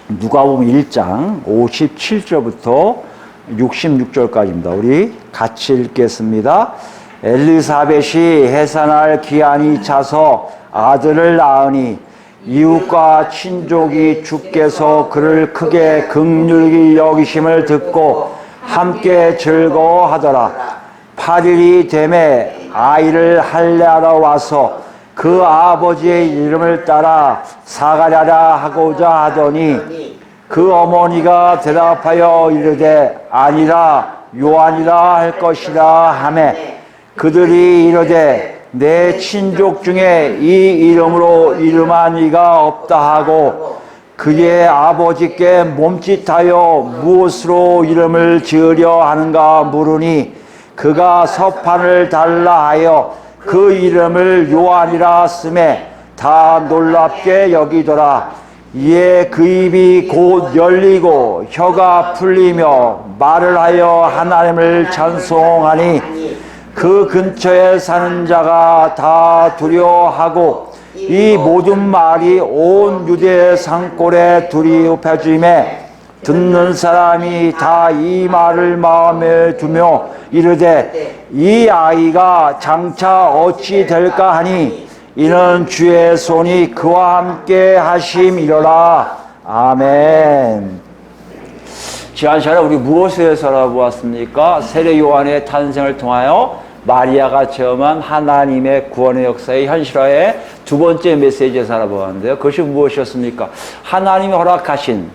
누가복음 1장 57절부터 66절까지입니다. 우리 같이 읽겠습니다. 엘리사벳이 해산할 기한이 차서 아들을 낳으니 이웃과 친족이 주께서 그를 크게 긍휼히 여기심을 듣고 함께 즐거워하더라. 8일이 되매 아이를 할례하러 와서 그 아버지의 이름을 따라 사가랴라 하고자 하더니 그 어머니가 대답하여 이르되 아니라 요한이라 할 것이라 하매 그들이 이르되 내 친족 중에 이 이름으로 이름한 이가 없다 하고 그의 아버지께 몸짓하여 무엇으로 이름을 지으려 하는가 물으니 그가 서판을 달라 하여 그 이름을 요한이라 쓰매 다 놀랍게 여기더라. 이에 그 입이 곧 열리고 혀가 풀리며 말을 하여 하나님을 찬송하니 그 근처에 사는 자가 다 두려워하고 이 모든 말이 온 유대 산골에 두리우펴짐에 듣는 사람이 다 이 말을 마음에 두며 이르되 이 아이가 장차 어찌 될까 하니 이는 주의 손이 그와 함께 하심이로라. 아멘. 지난 시간에 우리 무엇을 살아보았습니까? 세례 요한의 탄생을 통하여 마리아가 체험한 하나님의 구원의 역사의 현실화의 두 번째 메시지를 살아보았는데요. 그것이 무엇이었습니까? 하나님이 허락하신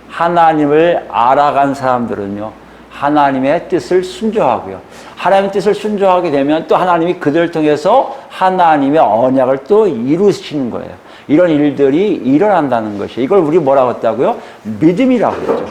하나님을 알아간 사람들은요, 하나님의 뜻을 순종하고요. 하나님의 뜻을 순종하게 되면 또 하나님이 그들을 통해서 하나님의 언약을 또 이루시는 거예요. 이런 일들이 일어난다는 것이에요. 이걸 우리 뭐라고 했다고요? 믿음이라고 했죠.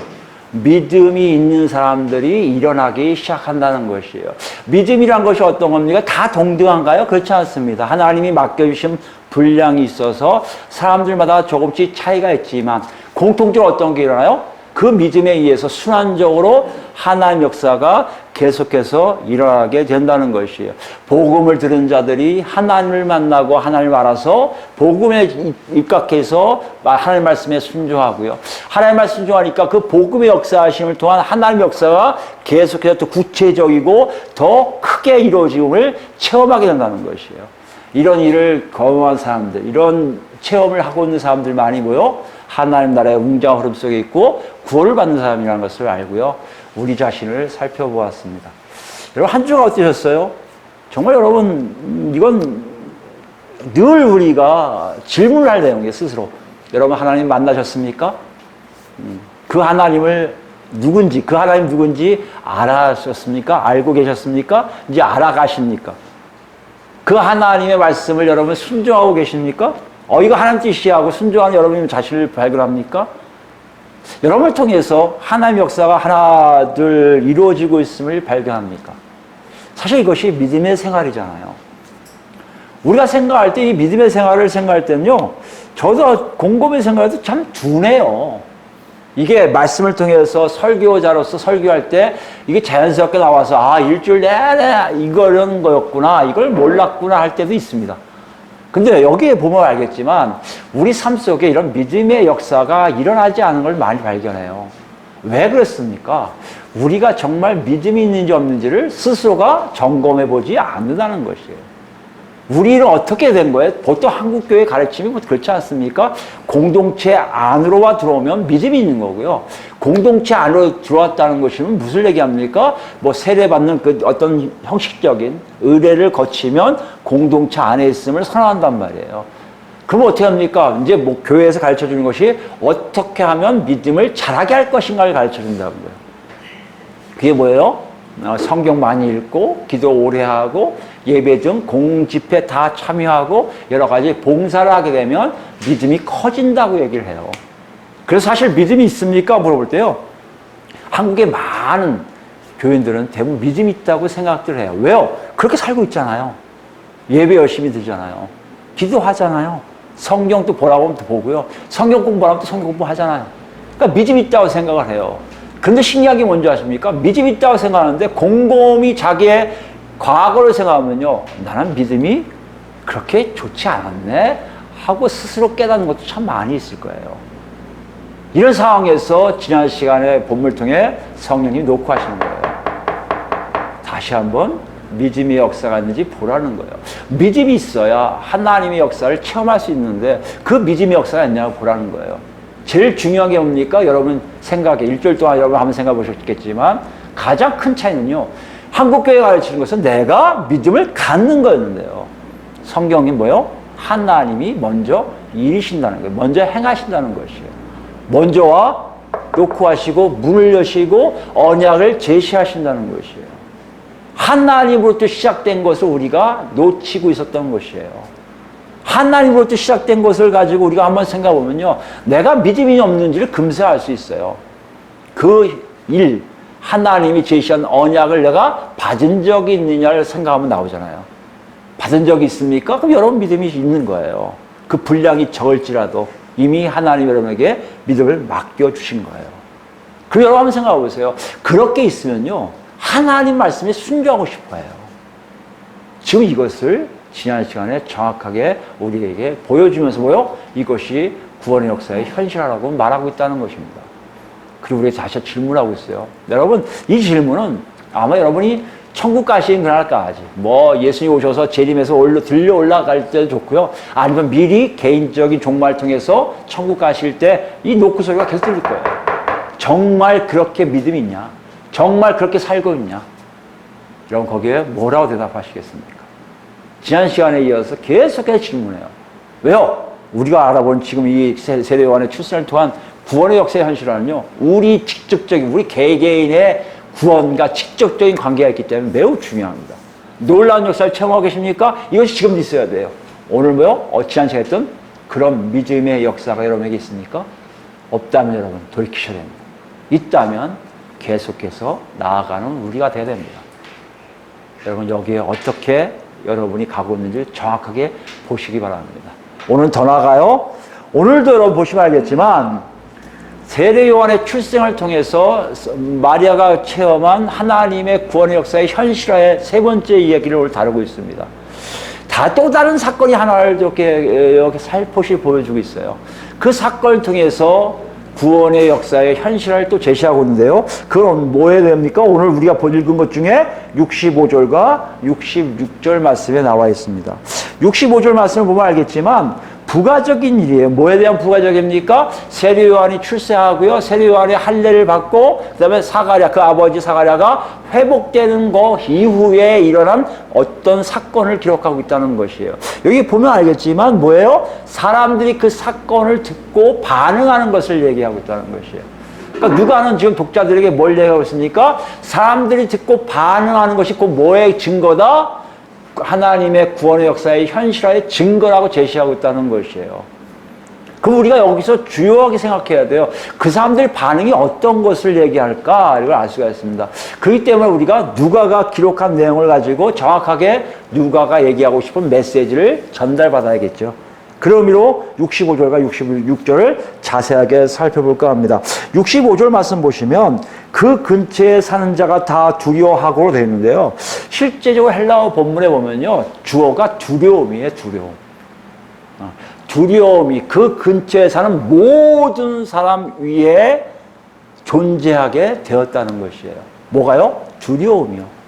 믿음이 있는 사람들이 일어나기 시작한다는 것이에요. 믿음이란 것이 어떤 겁니까? 다 동등한가요? 그렇지 않습니다. 하나님이 맡겨주신 분량이 있어서 사람들마다 조금씩 차이가 있지만 공통적으로 어떤 게 일어나요? 그 믿음에 의해서 순환적으로 하나님 역사가 계속해서 일어나게 된다는 것이에요. 복음을 들은 자들이 하나님을 만나고 하나님을 알아서 복음에 입각해서 하나님 말씀에 순종하고요. 하나님 말씀에 순종하니까 그 복음의 역사하심을 통한 하나님 역사가 계속해서 더 구체적이고 더 크게 이루어짐을 체험하게 된다는 것이에요. 이런 일을 경험한 사람들, 이런 체험을 하고 있는 사람들 많이 보여 하나님 나라의 웅장한 흐름 속에 있고 구원을 받는 사람이라는 것을 알고요. 우리 자신을 살펴보았습니다. 여러분 한 주가 어떠셨어요? 정말 여러분 이건 늘 우리가 질문을 할 내용이에요. 스스로. 여러분 하나님 만나셨습니까? 그 하나님을 누군지, 그 하나님 누군지 알아셨습니까? 알고 계셨습니까? 이제 알아가십니까? 그 하나님의 말씀을 여러분 순종하고 계십니까? 이거 하나님 뜻이야 하고 순종하는 여러분 자신을 발견합니까? 여러분을 통해서 하나님의 역사가 하나 둘 이루어지고 있음을 발견합니까? 사실 이것이 믿음의 생활이잖아요. 우리가 생각할 때 이 믿음의 생활을 생각할 때는요, 저도 곰곰이 생각해도 참 둔해요. 이게 말씀을 통해서 설교자로서 설교할 때 이게 자연스럽게 나와서 일주일 내내 이런 거였구나, 이걸 몰랐구나 할 때도 있습니다. 근데 여기에 보면 알겠지만 우리 삶 속에 이런 믿음의 역사가 일어나지 않은 걸 많이 발견해요. 왜 그렇습니까? 우리가 정말 믿음이 있는지 없는지를 스스로가 점검해 보지 않는다는 것이에요. 우리는 어떻게 된 거예요? 보통 한국교회 가르침이 그렇지 않습니까? 공동체 안으로와 들어오면 믿음이 있는 거고요. 공동체 안으로 들어왔다는 것이면 무슨 얘기합니까? 세례받는 그 어떤 형식적인 의례를 거치면 공동체 안에 있음을 선언한단 말이에요. 그럼 어떻게 합니까? 이제 교회에서 가르쳐 주는 것이 어떻게 하면 믿음을 잘하게 할 것인가를 가르쳐 준다는 거예요. 그게 뭐예요? 성경 많이 읽고 기도 오래 하고 예배 등 공집회 다 참여하고 여러 가지 봉사를 하게 되면 믿음이 커진다고 얘기를 해요. 그래서 사실 믿음이 있습니까? 물어볼 때요, 한국의 많은 교인들은 대부분 믿음이 있다고 생각들 해요. 왜요? 그렇게 살고 있잖아요. 예배 열심히 드리잖아요. 기도하잖아요. 성경도 보라고 하면 또 보고요. 성경 공부하면 또 성경 공부하잖아요. 그러니까 믿음이 있다고 생각을 해요. 그런데 신기한 게 뭔지 아십니까? 믿음이 있다고 생각하는데 곰곰이 자기의 과거를 생각하면요, 나는 믿음이 그렇게 좋지 않았네 하고 스스로 깨닫는 것도 참 많이 있을 거예요. 이런 상황에서 지난 시간에 본문을 통해 성령님이 놓고 하시는 거예요. 다시 한번 믿음의 역사가 있는지 보라는 거예요. 믿음이 있어야 하나님의 역사를 체험할 수 있는데 그 믿음의 역사가 있냐고 보라는 거예요. 제일 중요한 게 뭡니까? 여러분 생각에 일주일 동안 여러분 한번 생각해 보셨겠지만 가장 큰 차이는요. 한국교회가 가르치는 것은 내가 믿음을 갖는 거였는데요. 성경이 뭐요? 하나님이 먼저 일이신다는 거예요. 먼저 행하신다는 것이에요. 먼저 와 놓고 하시고 문을 여시고 언약을 제시하신다는 것이에요. 하나님으로부터 시작된 것을 우리가 놓치고 있었던 것이에요. 하나님으로부터 시작된 것을 가지고 우리가 한번 생각해 보면요. 내가 믿음이 없는지를 금세 알 수 있어요. 그 일, 하나님이 제시한 언약을 내가 받은 적이 있느냐를 생각하면 나오잖아요. 받은 적이 있습니까? 그럼 여러분 믿음이 있는 거예요. 그 분량이 적을지라도 이미 하나님 여러분에게 믿음을 맡겨주신 거예요. 그럼 여러분 한번 생각해 보세요. 그렇게 있으면요. 하나님 말씀에 순종하고 싶어요. 지금 이것을 지난 시간에 정확하게 우리에게 보여주면서 뭐요? 이것이 구원의 역사의 현실화라고 말하고 있다는 것입니다. 그리고 우리 다시 질문하고 있어요. 여러분, 이 질문은 아마 여러분이 천국 가시는 그날까지 뭐 예수님 오셔서 재림해서 들려 올라갈 때도 좋고요. 아니면 미리 개인적인 종말 통해서 천국 가실 때 이 노크 소리가 계속 들릴 거예요. 정말 그렇게 믿음이 있냐? 정말 그렇게 살고 있냐? 여러분 거기에 뭐라고 대답하시겠습니까? 지난 시간에 이어서 계속해서 질문해요. 왜요? 우리가 알아본 지금 이 세례 요한의 출생을 통한 구원의 역사의 현실화는요. 우리 직접적인 우리 개개인의 구원과 직접적인 관계가 있기 때문에 매우 중요합니다. 놀라운 역사를 체험하고 계십니까? 이것이 지금 있어야 돼요. 오늘 뭐요? 지난 시간에 했던 그런 믿음의 역사가 여러분에게 있습니까? 없다면 여러분 돌이키셔야 됩니다. 있다면 계속해서 나아가는 우리가 돼야 됩니다. 여러분 여기에 어떻게 여러분이 가고 있는지 정확하게 보시기 바랍니다. 오늘 더 나아가요. 오늘도 여러분 보시면 알겠지만 세례 요한의 출생을 통해서 마리아가 체험한 하나님의 구원의 역사의 현실화의 세 번째 이야기를 오늘 다루고 있습니다. 다 또 다른 사건이 하나를 이렇게 살포시 보여주고 있어요. 그 사건을 통해서 구원의 역사의 현실화를 또 제시하고 있는데요. 그건 뭐 해야 됩니까? 오늘 우리가 읽은 것 중에 65절과 66절 말씀에 나와 있습니다. 65절 말씀을 보면 알겠지만 부가적인 일이에요. 뭐에 대한 부가적입니까? 세례 요한이 출세하고요. 세례 요한이 할례를 받고 그다음에 사가랴 그 아버지 사가랴가 회복되는 거 이후에 일어난 어떤 사건을 기록하고 있다는 것이에요. 여기 보면 알겠지만 뭐예요? 사람들이 그 사건을 듣고 반응하는 것을 얘기하고 있다는 것이에요. 그러니까 누가는 지금 독자들에게 뭘 얘기하고 있습니까? 사람들이 듣고 반응하는 것이 곧 뭐의 증거다? 하나님의 구원의 역사의 현실화의 증거라고 제시하고 있다는 것이에요. 그럼 우리가 여기서 주요하게 생각해야 돼요. 그 사람들의 반응이 어떤 것을 얘기할까? 이걸 알 수가 있습니다. 그렇기 때문에 우리가 누가가 기록한 내용을 가지고 정확하게 누가가 얘기하고 싶은 메시지를 전달받아야겠죠. 그런 의미로 65절과 66절을 자세하게 살펴볼까 합니다. 65절 말씀 보시면 그 근처에 사는 자가 다 두려워하고로 되어 있는데요. 실제적으로 헬라어 본문에 보면요. 주어가 두려움이에요. 두려움. 두려움이 그 근처에 사는 모든 사람 위에 존재하게 되었다는 것이에요. 뭐가요? 두려움이요.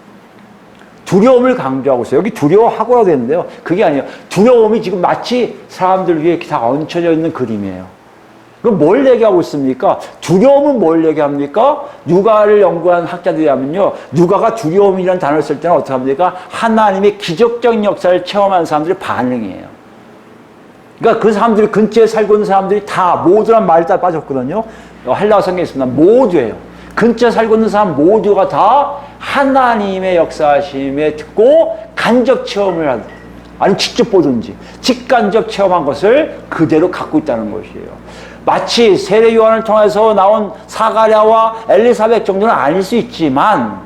두려움을 강조하고 있어요. 여기 두려워하고라고 되는데요. 그게 아니에요. 두려움이 지금 마치 사람들 위에 다 얹혀져 있는 그림이에요. 그럼 뭘 얘기하고 있습니까? 두려움은 뭘 얘기합니까? 누가를 연구한 학자들이 하면요. 누가가 두려움이라는 단어를 쓸 때는 어떻게 합니까? 하나님의 기적적인 역사를 체험한 사람들의 반응이에요. 그러니까 그 사람들이 근처에 살고 있는 사람들이 다 모두란 말이 다 빠졌거든요. 헬라어 성경에 있습니다. 모두예요. 근처에 살고 있는 사람 모두가 다 하나님의 역사하심에 듣고 간접 체험을 하든 아니면 직접 보든지 직간접 체험한 것을 그대로 갖고 있다는 것이에요. 마치 세례 요한을 통해서 나온 사가랴와 엘리사벳 정도는 아닐 수 있지만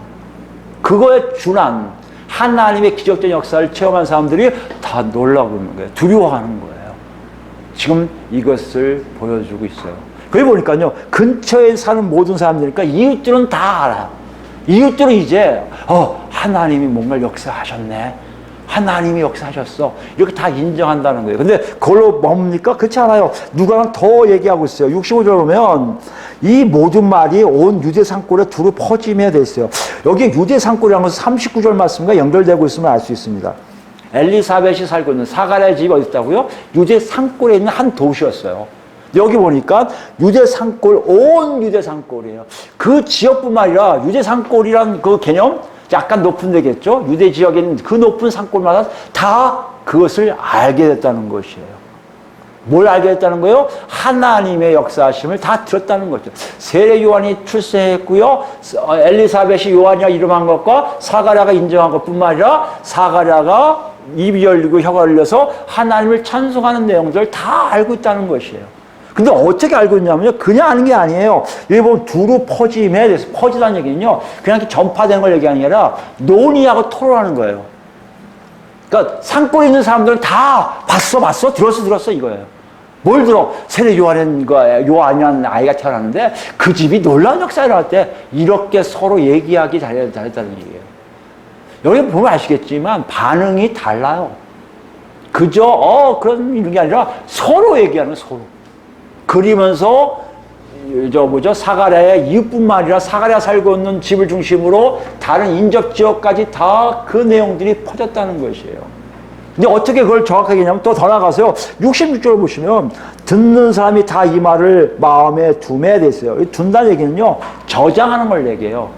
그거에 준한 하나님의 기적적인 역사를 체험한 사람들이 다 놀라고 있는 거예요. 두려워하는 거예요. 지금 이것을 보여주고 있어요. 거기 보니까요, 근처에 사는 모든 사람들이니까 이웃들은 다 알아요. 이웃들은 이제, 하나님이 뭔가 역사하셨네. 하나님이 역사하셨어. 이렇게 다 인정한다는 거예요. 근데 그걸로 뭡니까? 그렇지 않아요. 누가랑 더 얘기하고 있어요. 65절 보면 이 모든 말이 온 유대 산골에 두루 퍼짐에 돼 있어요. 여기 유대 산골이라는 것은 39절 말씀과 연결되고 있음을 알 수 있습니다. 엘리사벳이 살고 있는 사가랴의 집이 어디 있다고요? 유대 산골에 있는 한 도시였어요. 여기 보니까 유대 산골, 온 유대 산골이에요. 그 지역뿐만 아니라 유대 산골이란 그 개념 약간 높은 데겠죠. 유대 지역에 있는 그 높은 산골마다 다 그것을 알게 됐다는 것이에요. 뭘 알게 됐다는 거예요? 하나님의 역사하심을 다 들었다는 거죠. 세례 요한이 출생했고요. 엘리사벳이 요한이라 이름한 것과 사가랴가 인정한 것뿐만 아니라 사가랴가 입이 열리고 혀가 열려서 하나님을 찬송하는 내용들을 다 알고 있다는 것이에요. 근데 어떻게 알고 있냐면요. 그냥 아는 게 아니에요. 여기 보면 두루 퍼짐에 대해서 퍼지다는 얘기는요. 그냥 이렇게 전파된 걸 얘기하는 게 아니라 논의하고 토론하는 거예요. 그러니까 산골에 있는 사람들은 다 봤어, 들었어 이거예요. 뭘 들어? 세례 요한이라는 아이가 태어났는데 그 집이 놀라운 역사가 일어날 때 이렇게 서로 얘기하기 잘했다는 얘기예요. 여기 보면 아시겠지만 반응이 달라요. 그저 그런 게 아니라 서로 얘기하는 거예요. 서로. 그리면서 사가랴의 이웃뿐만 아니라 사가랴 살고 있는 집을 중심으로 다른 인접 지역까지 다 그 내용들이 퍼졌다는 것이에요. 근데 어떻게 그걸 정확하게 했냐면 또 더 나가서요. 66절 보시면 듣는 사람이 다 이 말을 마음에 둠에 돼 있어요. 이 둔다는 얘기는요. 저장하는 걸 얘기해요.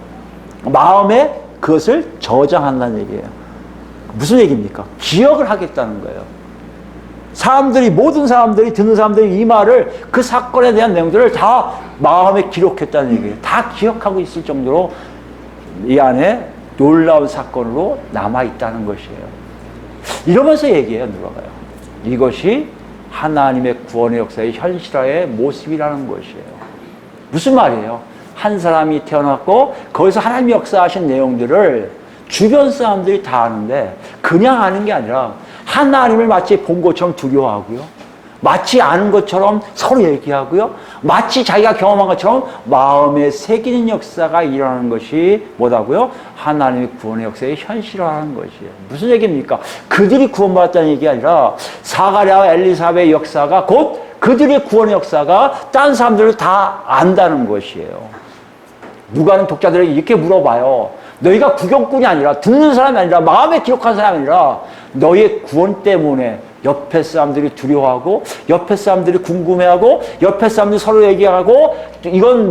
마음에 그것을 저장한다는 얘기예요. 무슨 얘기입니까? 기억을 하겠다는 거예요. 모든 사람들이, 듣는 사람들이 이 말을, 그 사건에 대한 내용들을 다 마음에 기록했다는 얘기예요. 다 기억하고 있을 정도로 이 안에 놀라운 사건으로 남아있다는 것이에요. 이러면서 얘기해요, 누가가요. 이것이 하나님의 구원의 역사의 현실화의 모습이라는 것이에요. 무슨 말이에요? 한 사람이 태어났고, 거기서 하나님이 역사하신 내용들을 주변 사람들이 다 아는데, 그냥 아는 게 아니라, 하나님을 마치 본 것처럼 두려워하고요. 마치 아는 것처럼 서로 얘기하고요. 마치 자기가 경험한 것처럼 마음에 새기는 역사가 일어나는 것이 뭐다고요? 하나님의 구원의 역사의 현실화라는 것이에요. 무슨 얘기입니까? 그들이 구원받았다는 얘기 아니라 사가랴와 엘리사벳의 역사가 곧 그들의 구원의 역사가 딴 사람들을 다 안다는 것이에요. 누가는 독자들에게 이렇게 물어봐요. 너희가 구경꾼이 아니라 듣는 사람이 아니라 마음에 기록한 사람이 아니라 너희의 구원 때문에 옆에 사람들이 두려워하고 옆에 사람들이 궁금해하고 옆에 사람들이 서로 얘기하고 이건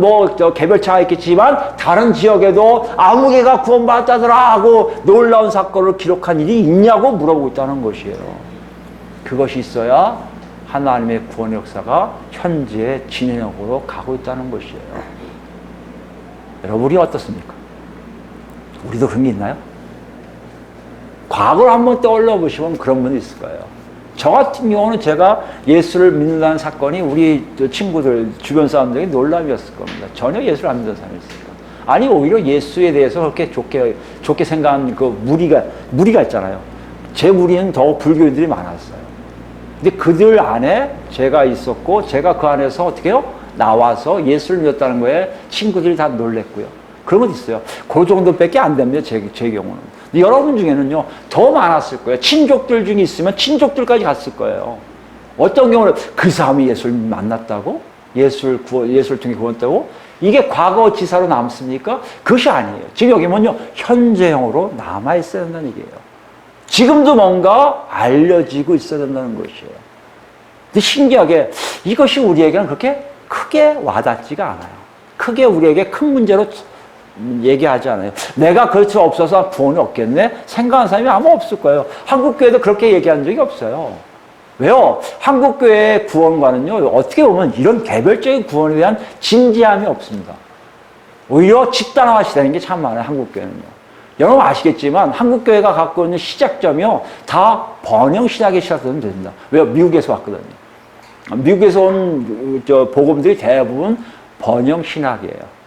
개별차가 있겠지만 다른 지역에도 아무 개가 구원받았다더라 하고 놀라운 사건을 기록한 일이 있냐고 물어보고 있다는 것이에요. 그것이 있어야 하나님의 구원 역사가 현재 진행으로 가고 있다는 것이에요. 여러분, 우리 어떻습니까? 우리도 그런 게 있나요? 과거를 한번 떠올려 보시면 그런 분이 있을 거예요. 저 같은 경우는 제가 예수를 믿는다는 사건이 우리 친구들, 주변 사람들에게 놀람이었을 겁니다. 전혀 예수를 안 믿는 사람이었을까? 아니, 오히려 예수에 대해서 그렇게 좋게 생각한 그 무리가 있잖아요. 제 무리는 더 불교인들이 많았어요. 근데 그들 안에 제가 있었고, 제가 그 안에서 어떻게 해요? 나와서 예수를 믿었다는 거에 친구들이 다 놀랬고요. 그런 것 있어요. 그 정도밖에 안 됩니다. 제 경우는. 근데 여러분 중에는요, 더 많았을 거예요. 친족들 중에 있으면 친족들까지 갔을 거예요. 어떤 경우는 그 사람이 예수를 만났다고? 예수를 통해 구원했다고? 이게 과거 지사로 남습니까? 그것이 아니에요. 지금 여기 뭐냐? 현재형으로 남아있어야 된다는 얘기예요. 지금도 뭔가 알려지고 있어야 된다는 것이에요. 근데 신기하게 이것이 우리에게는 그렇게 크게 와닿지가 않아요. 크게 우리에게 큰 문제로 얘기하지 않아요. 내가 그렇지 없어서 구원이 없겠네? 생각하는 사람이 아마 없을 거예요. 한국교회도 그렇게 얘기한 적이 없어요. 왜요? 한국교회의 구원과는요, 어떻게 보면 이런 개별적인 구원에 대한 진지함이 없습니다. 오히려 집단화가 시되는 게 참 많아요, 한국교회는요. 여러분 아시겠지만 한국교회가 갖고 있는 시작점이요, 다 번영신학의 시작점이 됩니다. 왜요? 미국에서 왔거든요. 미국에서 온 복음들이 대부분 번영신학이에요.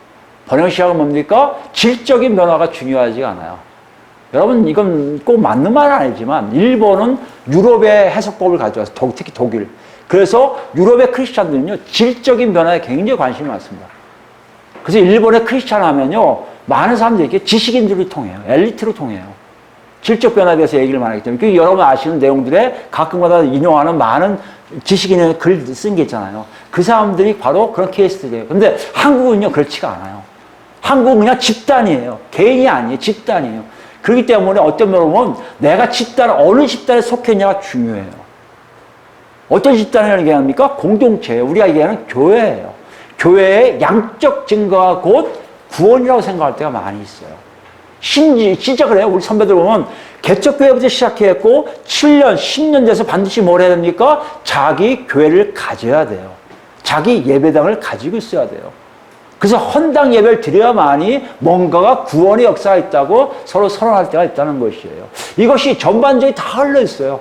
번영신학은 뭡니까? 질적인 변화가 중요하지 않아요. 여러분, 이건 꼭 맞는 말은 아니지만 일본은 유럽의 해석법을 가져와서 특히 독일. 그래서 유럽의 크리스찬들은요, 질적인 변화에 굉장히 관심이 많습니다. 그래서 일본의 크리스찬 하면요, 많은 사람들이 이렇게 지식인들이 통해요. 엘리트로 통해요. 질적 변화에 대해서 얘기를 많이 하기 때문에 여러분 아시는 내용들에 가끔가다 인용하는 많은 지식인의 글 쓴 게 있잖아요. 그 사람들이 바로 그런 케이스들이에요. 근데 한국은요 그렇지가 않아요. 한국은 그냥 집단이에요. 개인이 아니에요. 집단이에요. 그렇기 때문에 어떤 면으로 보면 내가 집단, 어느 집단에 속했냐가 중요해요. 어떤 집단을 얘기합니까? 공동체예요. 우리가 얘기하는 교회예요. 교회의 양적 증거가 곧 구원이라고 생각할 때가 많이 있어요. 진짜 그래요. 우리 선배들 보면 개척교회부터 시작했고 7년, 10년 돼서 반드시 뭘 해야 됩니까? 자기 교회를 가져야 돼요. 자기 예배당을 가지고 있어야 돼요. 그래서 헌당 예배를 드려야만이 뭔가가 구원의 역사가 있다고 서로 선언할 때가 있다는 것이에요. 이것이 전반적이 다 흘러 있어요.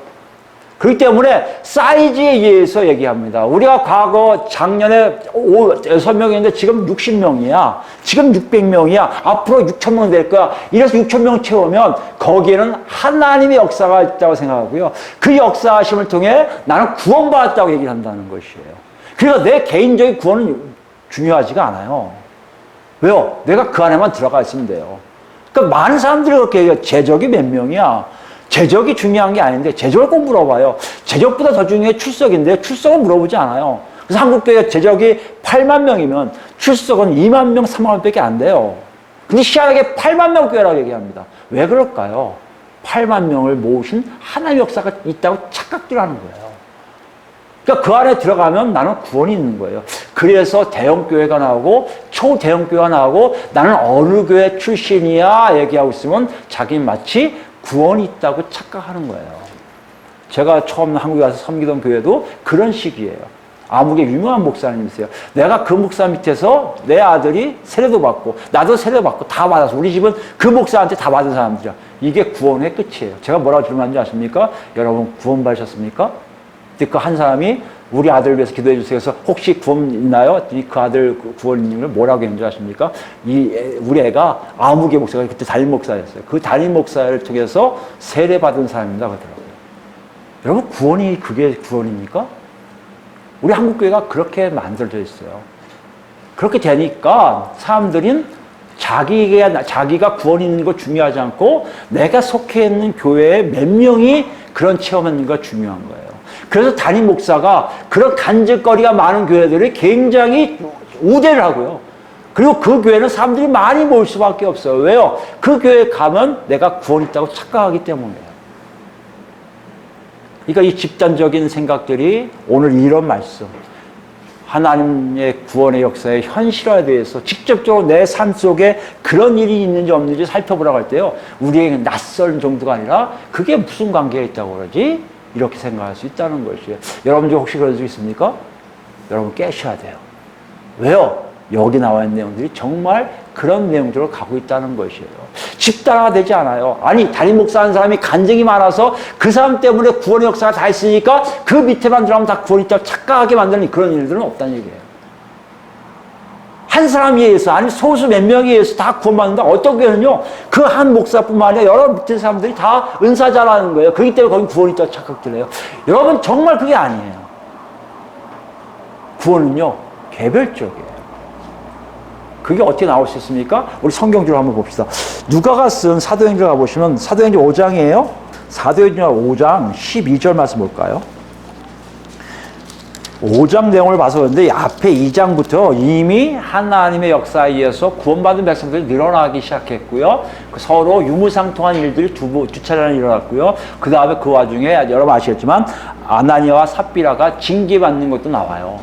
그렇기 때문에 사이즈에 의해서 얘기합니다. 우리가 과거 작년에 6명이었는데 지금 60명이야. 지금 600명이야. 앞으로 6,000명 될 거야. 이래서 6,000명 채우면 거기에는 하나님의 역사가 있다고 생각하고요. 그 역사하심을 통해 나는 구원받았다고 얘기를 한다는 것이에요. 그래서 내 개인적인 구원은 중요하지가 않아요. 왜요? 내가 그 안에만 들어가 있으면 돼요. 그러니까 많은 사람들이 그렇게 얘기해요. 제적이 몇 명이야. 제적이 중요한 게 아닌데 제적을 꼭 물어봐요. 제적보다 더 중요한 게 출석인데 출석은 물어보지 않아요. 그래서 한국교회 제적이 8만 명이면 출석은 2만 명, 3만 명밖에 안 돼요. 근데 희한하게 8만 명 교회라고 얘기합니다. 왜 그럴까요? 8만 명을 모으신 하나님의 역사가 있다고 착각들 하는 거예요. 그러니까 그 안에 들어가면 나는 구원이 있는 거예요. 그래서 대형교회가 나오고 초대형교회가 나오고 나는 어느 교회 출신이야 얘기하고 있으면 자기는 마치 구원이 있다고 착각하는 거예요. 제가 처음 한국에 와서 섬기던 교회도 그런 식이에요. 아무개 유명한 목사님이세요. 내가 그 목사 밑에서 내 아들이 세례도 받고 나도 세례도 받고 다 받아서 우리 집은 그 목사한테 다 받은 사람들이야. 이게 구원의 끝이에요. 제가 뭐라고 질문하는지 아십니까? 여러분 구원 받으셨습니까? 그 한 사람이 우리 아들을 위해서 기도해 주세요. 그래서 혹시 구원 있나요? 그 아들 구원님을 뭐라고 했는지 아십니까? 우리 애가 아무개 목사가 그때 담임 목사였어요. 그 담임 목사를 통해서 세례받은 사람입니다. 그러더라고요. 여러분 구원이 그게 구원입니까? 우리 한국교회가 그렇게 만들어져 있어요. 그렇게 되니까 사람들은 자기가 구원이 있는 거 중요하지 않고 내가 속해 있는 교회에 몇 명이 그런 체험하는 거 중요한 거예요. 그래서 담임 목사가 그런 간증거리가 많은 교회들이 굉장히 우대를 하고요. 그리고 그 교회는 사람들이 많이 모일 수밖에 없어요. 왜요? 그 교회에 가면 내가 구원 있다고 착각하기 때문이에요. 그러니까 이 집단적인 생각들이 오늘 이런 말씀, 하나님의 구원의 역사의 현실화에 대해서 직접적으로 내 삶 속에 그런 일이 있는지 없는지 살펴보라고 할 때요. 우리에게 낯선 정도가 아니라 그게 무슨 관계가 있다고 그러지? 이렇게 생각할 수 있다는 것이에요. 여러분들 혹시 그런 적 있습니까? 여러분 깨셔야 돼요. 왜요? 여기 나와 있는 내용들이 정말 그런 내용들을 가고 있다는 것이에요. 집단화가 되지 않아요. 아니 담임 목사 한 사람이 간증이 많아서 그 사람 때문에 구원의 역사가 다 있으니까 그 밑에만 들어가면 다 구원이 있다고 착각하게 만드는 그런 일들은 없다는 얘기예요. 한 사람에 의해서 아니 소수 몇 명에 의해서 다 구원받는다. 어떤 교회는요. 그 한 목사뿐만 아니라 여러 밑에 사람들이 다 은사자라는 거예요. 그렇기 때문에 거기 구원이 있다고 착각들 해요. 여러분 정말 그게 아니에요. 구원은요. 개별적이에요. 그게 어떻게 나올 수 있습니까? 우리 성경적으로 한번 봅시다. 누가가 쓴 사도행전 가보시면 사도행전 5장이에요. 사도행전 5장 12절 말씀 볼까요? 5장 내용을 봐서 그런데 앞에 2장부터 이미 하나님의 역사에 의해서 구원받은 백성들이 늘어나기 시작했고요. 서로 유무상통한 일들이 두 차례나 일어났고요. 그 다음에 그 와중에 여러분 아시겠지만 아나니아와 삽비라가 징계받는 것도 나와요.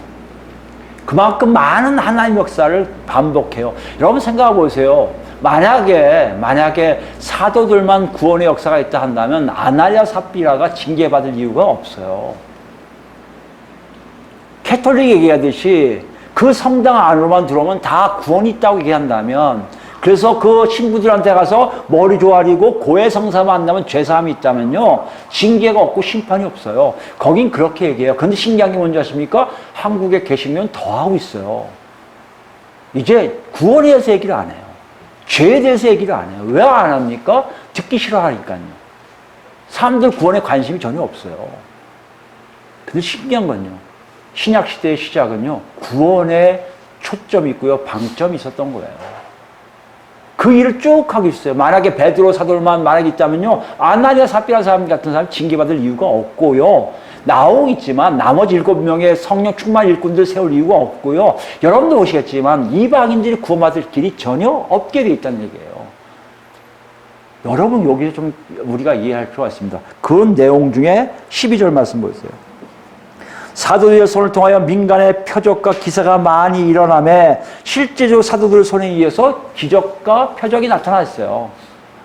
그만큼 많은 하나님 역사를 반복해요. 여러분 생각해 보세요. 만약에 사도들만 구원의 역사가 있다 한다면 아나니아 삽비라가 징계받을 이유가 없어요. 캐톨릭 얘기하듯이 그 성당 안으로만 들어오면 다 구원이 있다고 얘기한다면 그래서 그 신부들한테 가서 머리 조아리고 고해성사 만나면 죄사함이 있다면요. 징계가 없고 심판이 없어요. 거긴 그렇게 얘기해요. 그런데 신기한 게 뭔지 아십니까? 한국에 계시면 더 하고 있어요. 이제 구원에 대해서 얘기를 안 해요. 죄에 대해서 얘기를 안 해요. 왜 안 합니까? 듣기 싫어하니까요. 사람들 구원에 관심이 전혀 없어요. 근데 신기한 건요. 신약시대의 시작은요. 구원에 초점이 있고요. 방점이 있었던 거예요. 그 일을 쭉 하고 있어요. 만약에 베드로 사도만 만약에 있다면요, 아나니아 삽비라 사람 같은 사람 징계받을 이유가 없고요. 나오고 있지만 나머지 7명의 성령 충만 일꾼들 세울 이유가 없고요. 여러분도 보시겠지만 이방인들이 구원받을 길이 전혀 없게 되어 있다는 얘기예요. 여러분 여기서 좀 우리가 이해할 필요가 있습니다. 그 내용 중에 12절 말씀 보세요. 사도들의 손을 통하여 민간의 표적과 기사가 많이 일어나며 실제적으로 사도들 손에 의해서 기적과 표적이 나타났어요.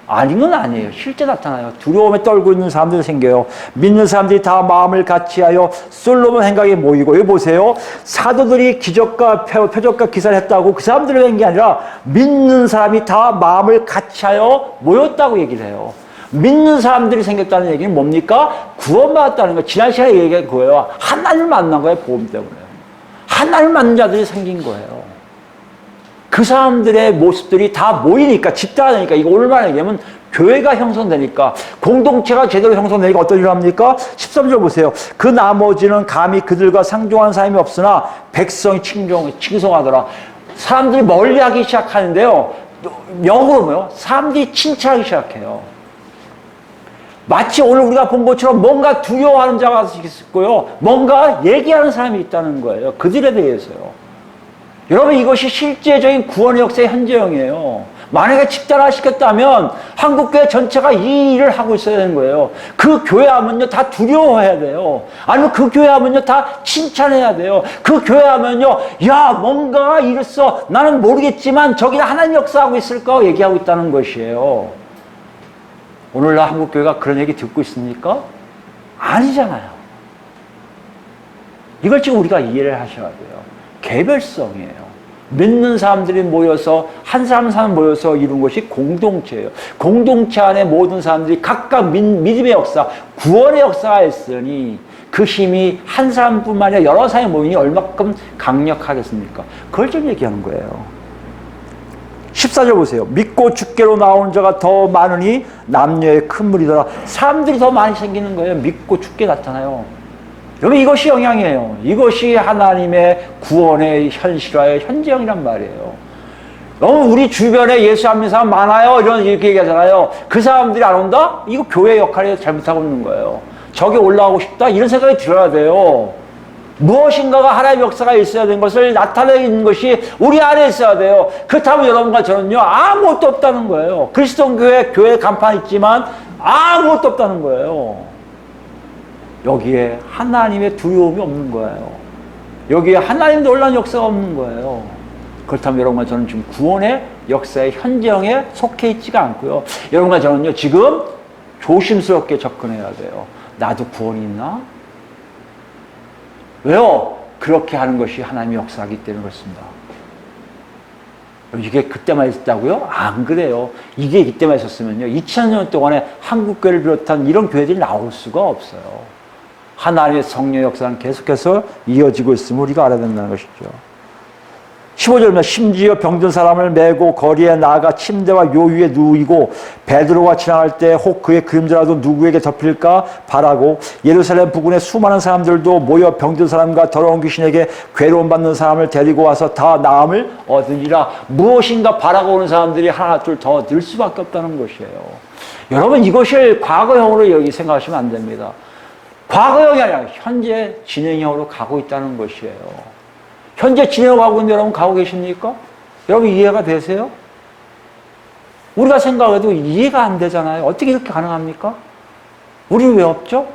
아닌 건 아니에요. 실제 나타나요. 두려움에 떨고 있는 사람들이 생겨요. 믿는 사람들이 다 마음을 같이하여 솔로몬 행각에 모이고, 여기 보세요. 사도들이 기적과 표적과 기사를 했다고 그 사람들을 한 게 아니라 믿는 사람이 다 마음을 같이하여 모였다고 얘기를 해요. 믿는 사람들이 생겼다는 얘기는 뭡니까? 구원받았다는 거. 지난 시간에 얘기한 거예요. 하나님을 만난 거예요. 복음 때문에. 하나님을 만난 자들이 생긴 거예요. 그 사람들의 모습들이 다 모이니까, 집단하니까, 이거 얼마나 얘기하면 교회가 형성되니까, 공동체가 제대로 형성되니까 어떤 일을 합니까? 13절 보세요. 그 나머지는 감히 그들과 상종한 사람이 없으나 백성이 칭송하더라. 사람들이 멀리하기 시작하는데요. 역으로 뭐요? 사람들이 칭찬하기 시작해요. 마치 오늘 우리가 본 것처럼 뭔가 두려워하는 자가 있고요. 뭔가 얘기하는 사람이 있다는 거예요. 그들에 대해서요. 여러분, 이것이 실제적인 구원의 역사의 현재형이에요. 만약에 집단화 시켰다면 한국교회 전체가 이 일을 하고 있어야 되는 거예요. 그 교회 하면요 다 두려워해야 돼요. 아니면 그 교회 하면요 다 칭찬해야 돼요. 그 교회 하면요, 야 뭔가 이랬어, 나는 모르겠지만 저기는 하나님 역사하고 있을까 얘기하고 있다는 것이에요. 오늘날 한국교회가 그런 얘기 듣고 있습니까? 아니잖아요. 이걸 지금 우리가 이해를 하셔야 돼요. 개별성이에요. 믿는 사람들이 모여서 한 사람 한 사람 모여서 이룬 것이 공동체예요. 공동체 안에 모든 사람들이 각각 믿음의 역사, 구원의 역사가 있으니 그 힘이 한 사람뿐만 아니라 여러 사람이 모이니 얼마큼 강력하겠습니까? 그걸 좀 얘기하는 거예요. 14절 보세요. 믿고 주께로 나오는 자가 더 많으니 남녀의 큰 무리더라. 사람들이 더 많이 생기는 거예요. 믿고 주께 나타나요. 여러분, 이것이 영향이에요. 이것이 하나님의 구원의 현실화의 현장이란 말이에요. 여러분, 우리 주변에 예수 안 믿는 사람 많아요. 이렇게 얘기하잖아요. 그 사람들이 안 온다? 이거 교회의 역할이 잘못하고 있는 거예요. 저기 올라가고 싶다? 이런 생각이 들어야 돼요. 무엇인가가 하나님의 역사가 있어야 되는 것을 나타내는 것이 우리 안에 있어야 돼요. 그렇다면 여러분과 저는요, 아무것도 없다는 거예요. 그리스도 교회 간판 있지만 아무것도 없다는 거예요. 여기에 하나님의 두려움이 없는 거예요. 여기에 하나님 놀라운 역사가 없는 거예요. 그렇다면 여러분과 저는 지금 구원의 역사의 현장에 속해 있지가 않고요. 여러분과 저는요, 지금 조심스럽게 접근해야 돼요. 나도 구원이 있나? 왜요? 그렇게 하는 것이 하나님의 역사이기 때문에 그렇습니다. 이게 그때만 있었다고요? 안 그래요. 이게 이때만 있었으면요, 2000년 동안에 한국교회를 비롯한 이런 교회들이 나올 수가 없어요. 하나님의 성령 역사는 계속해서 이어지고 있음을 우리가 알아야 된다는 것이죠. 15절입니다. 심지어 병든 사람을 메고 거리에 나아가 침대와 요 위에 누이고 베드로가 지나갈 때 혹 그의 그림자라도 누구에게 덮일까 바라고 예루살렘 부근에 수많은 사람들도 모여 병든 사람과 더러운 귀신에게 괴로움 받는 사람을 데리고 와서 다 나음을 얻으니라. 무엇인가 바라고 오는 사람들이 하나 둘 더 늘 수밖에 없다는 것이에요. 여러분, 이것을 과거형으로 여기 생각하시면 안 됩니다. 과거형이 아니라 현재 진행형으로 가고 있다는 것이에요. 현재 진행하고 가고 있는데 여러분 가고 계십니까? 여러분 이해가 되세요? 우리가 생각해도 이해가 안 되잖아요. 어떻게 이렇게 가능합니까? 우리는 왜 없죠?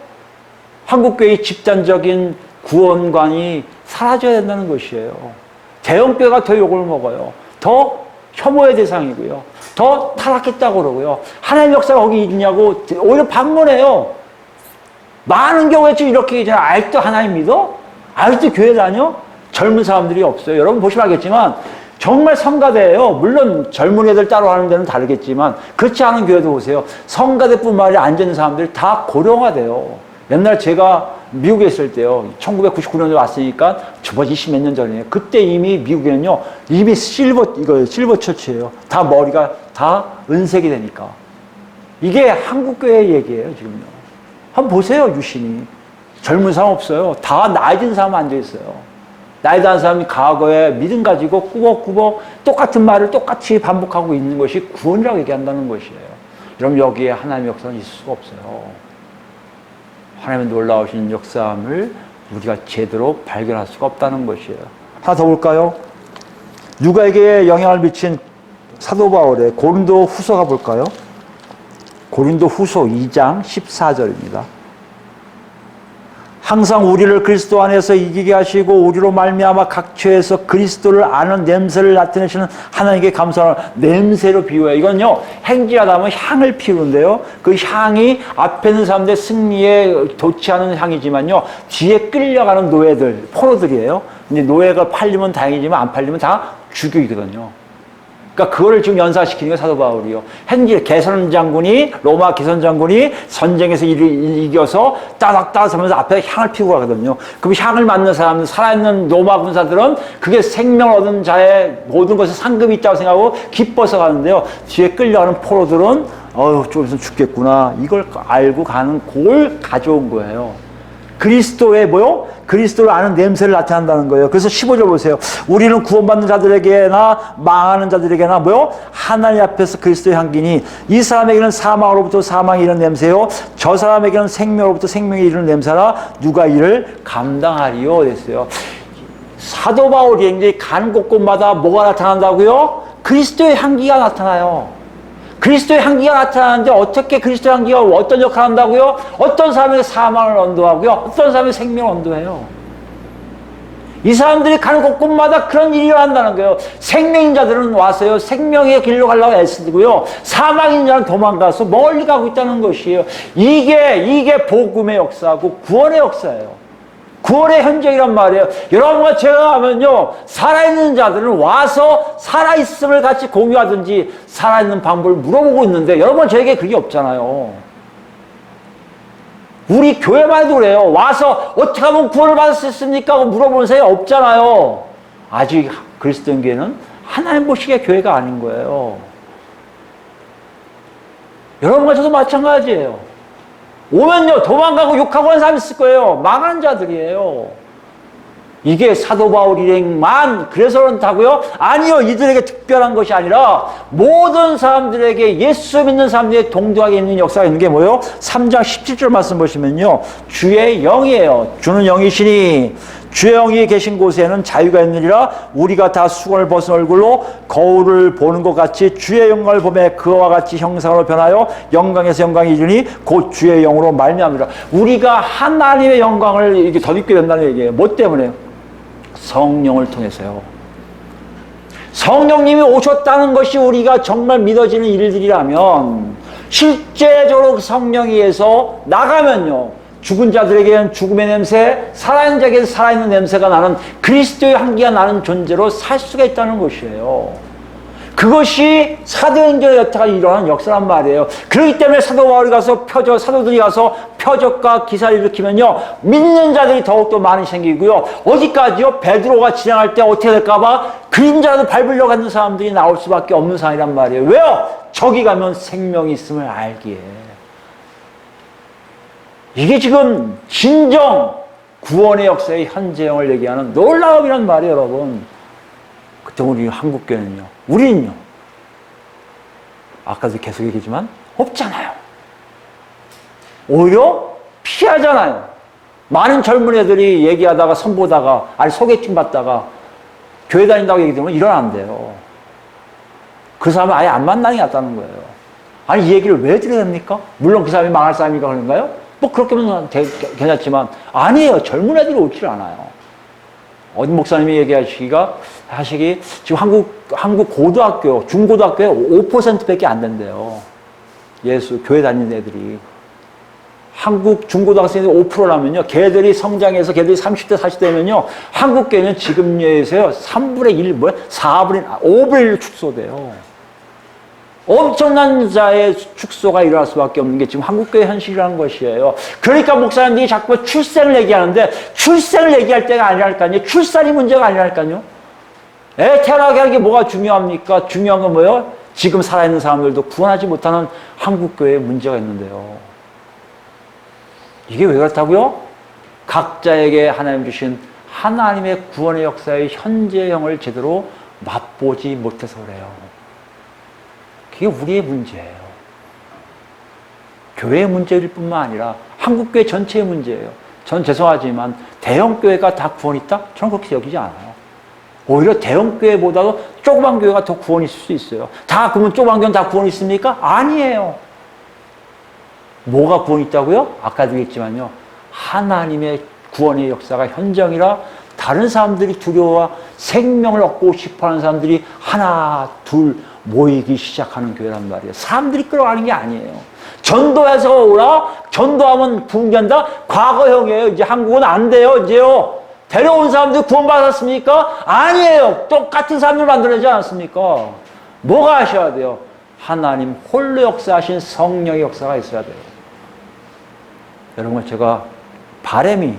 한국교회의 집단적인 구원관이 사라져야 된다는 것이에요. 대형교회가 더 욕을 먹어요. 더 혐오의 대상이고요. 더 타락했다고 그러고요. 하나님의 역사가 거기 있냐고 오히려 반문해요. 많은 경우에 지금 이렇게 얘기하잖아요. 아직도 하나님 믿어? 아직도 교회 다녀? 젊은 사람들이 없어요. 여러분 보시면 알겠지만 정말 성가대예요. 물론 젊은 애들 따로 하는 데는 다르겠지만 그렇지 않은 교회도 보세요. 성가대뿐만 아니라 앉아있는 사람들이 다 고령화돼요. 옛날 제가 미국에 있을 때요. 1999년에 왔으니까 저번 20몇 년 전이에요. 그때 이미 미국에는요. 이미 실버 처치예요. 다 머리가 다 은색이 되니까. 이게 한국교회 얘기예요. 지금요. 한번 보세요. 유신이. 젊은 사람 없어요. 다 나이 든 사람 앉아있어요. 나이 든 사람이 과거에 믿음 가지고 꾸벅꾸벅 똑같은 말을 똑같이 반복하고 있는 것이 구원이라고 얘기한다는 것이에요. 여러분, 여기에 하나님의 역사는 있을 수가 없어요. 하나님의 놀라우신 역사함을 우리가 제대로 발견할 수가 없다는 것이에요. 하나 더 볼까요? 누가에게 영향을 미친 사도 바울의 고린도 후서가 볼까요? 고린도 후서 2장 14절입니다. 항상 우리를 그리스도 안에서 이기게 하시고 우리로 말미암아 각처에서 그리스도를 아는 냄새를 나타내시는 하나님께 감사하는 냄새로 비유해요. 이건요, 행지하다 하면 향을 피우는데요, 그 향이 앞에 있는 사람들의 승리에 도취하는 향이지만요, 뒤에 끌려가는 노예들, 포로들이에요. 근데 노예가 팔리면 다행이지만 안 팔리면 다 죽이거든요. 그러니까 그거를 지금 연상시키는 게 사도 바울이요. 행지 개선 장군이, 로마 개선 장군이 전쟁에서 이겨서 따닥따닥 하면서 앞에 향을 피우고 가거든요. 그럼 향을 맡는 사람들, 살아있는 로마 군사들은 그게 생명을 얻은 자의 모든 것에 상급이 있다고 생각하고 기뻐서 가는데요. 뒤에 끌려가는 포로들은 좀 있으면 죽겠구나, 이걸 알고 가는 그걸 가져온 거예요. 그리스도의 뭐요? 그리스도를 아는 냄새를 나타낸다는 거예요. 그래서 15절 보세요. 우리는 구원받는 자들에게나 망하는 자들에게나 뭐요? 하나님 앞에서 그리스도의 향기니 이 사람에게는 사망으로부터 사망이 이르는 냄새요, 저 사람에게는 생명으로부터 생명이 이르는 냄새라 누가 이를 감당하리요? 됐어요. 사도 바울이 이제 가는 곳곳마다 뭐가 나타난다고요? 그리스도의 향기가 나타나요. 그리스도의 향기가 나타나는데 어떻게 그리스도의 향기가 어떤 역할을 한다고요? 어떤 사람에게 사망을 언도하고요, 어떤 사람에게 생명을 언도해요. 이 사람들이 가는 곳곳마다 그런 일이 일어난다는 거예요. 생명인 자들은 와서요, 생명의 길로 가려고 애쓰고요, 사망인 자는 도망가서 멀리 가고 있다는 것이에요. 이게 복음의 역사고 구원의 역사예요. 구원의 현장이란 말이에요. 여러분과 제가 하면요, 살아있는 자들은 와서 살아있음을 같이 공유하든지 살아있는 방법을 물어보고 있는데, 여러분 저에게 그게 없잖아요. 우리 교회만 해도 그래요. 와서 어떻게 하면 구원을 받을 수 있습니까? 하고 물어보는 사람이 없잖아요. 아직 그리스도인 교회는 하나님 보시기에 교회가 아닌 거예요. 여러분과 저도 마찬가지예요. 오면요, 도망가고 욕하고 하는 사람이 있을 거예요. 망한 자들이에요. 이게 사도 바울 일행만 그래서 그렇다고요? 아니요, 이들에게 특별한 것이 아니라 모든 사람들에게, 예수 믿는 사람들에게 동등하게 있는 역사가 있는 게 뭐예요? 3장 17절 말씀 보시면요, 주의 영이에요. 주는 영이시니 주의 영이 계신 곳에는 자유가 있느니라. 우리가 다 수건을 벗은 얼굴로 거울을 보는 것 같이 주의 영광을 보매 그와 같이 형상으로 변하여 영광에서 영광이 이르니 곧 주의 영으로 말미암으리라. 우리가 하나님의 영광을 이렇게 덧입게 된다는 얘기예요. 뭐 때문에? 성령을 통해서요. 성령님이 오셨다는 것이 우리가 정말 믿어지는 일들이라면, 실제적으로 성령에 의해서 나가면요, 죽은 자들에게는 죽음의 냄새, 살아있는 자에게는 살아있는 냄새가 나는 그리스도의 향기가 나는 존재로 살 수가 있다는 것이에요. 그것이 사도행전의 여태가 일어난 역사란 말이에요. 그렇기 때문에 사도 바울이 가서 사도들이 가서 표적과 기사를 일으키면요, 믿는 자들이 더욱더 많이 생기고요, 어디까지요? 베드로가 지나갈 때 어떻게 될까봐 그림자라도 밟으려고 하는 사람들이 나올 수밖에 없는 상황이란 말이에요. 왜요? 저기 가면 생명이 있음을 알기에. 이게 지금 진정 구원의 역사의 현재형을 얘기하는 놀라움이란 말이에요, 여러분. 그때 우리 한국교회는요, 우리는요, 아까도 계속 얘기했지만 없잖아요. 오히려 피하잖아요. 많은 젊은 애들이 얘기하다가 선보다가, 아니 소개팅 받다가 교회 다닌다고 얘기 들으면 일어난대요. 그 사람은 아예 안 만나는 게 낫다는 거예요. 아니 이 얘기를 왜 드려야 됩니까? 물론 그 사람이 망할 사람이니까 그런가요? 뭐 그렇게 하면 괜찮지만 아니에요. 젊은 애들이 옳지 않아요. 어디 목사님이 하시기 지금 한국 고등학교, 중고등학교에 5%밖에 안 된대요. 교회 다니는 애들이. 한국 중고등학생들이 5%라면요, 걔들이 성장해서 걔들이 30대, 40대면요, 한국 교회는 지금에서요, 3분의 1, 5분의 1로 축소돼요. 엄청난 자의 축소가 일어날 수밖에 없는 게 지금 한국교회 현실이라는 것이에요. 그러니까 목사님들이 자꾸 출생을 얘기하는데, 출생을 얘기할 때가 아니랄까요? 출산이 문제가 아니랄까요? 애 태어나게 하는 게 뭐가 중요합니까? 중요한 건 뭐예요? 지금 살아있는 사람들도 구원하지 못하는 한국교회에 문제가 있는데요. 이게 왜 그렇다고요? 각자에게 하나님 주신 하나님의 구원의 역사의 현재형을 제대로 맛보지 못해서 그래요. 그게 우리의 문제예요. 교회의 문제일 뿐만 아니라 한국교회 전체의 문제예요. 전 죄송하지만 대형교회가 다 구원이 있다? 저는 그렇게 여기지 않아요. 오히려 대형교회보다도 조그만 교회가 더 구원이 있을 수 있어요. 다 그러면 조그만 교회는 다 구원이 있습니까? 아니에요. 뭐가 구원이 있다고요? 아까도 얘기했지만요. 하나님의 구원의 역사가 현장이라 다른 사람들이 두려워와 생명을 얻고 싶어하는 사람들이 하나 둘 모이기 시작하는 교회란 말이에요. 사람들이 끌어가는 게 아니에요. 전도해서 오라, 전도하면 부흥된다? 과거형이에요. 이제 한국은 안 돼요. 이제요. 데려온 사람들 구원받았습니까? 아니에요. 똑같은 사람들 만들어내지 않았습니까? 뭐가 하셔야 돼요? 하나님 홀로 역사하신 성령의 역사가 있어야 돼요. 여러분, 제가 바람이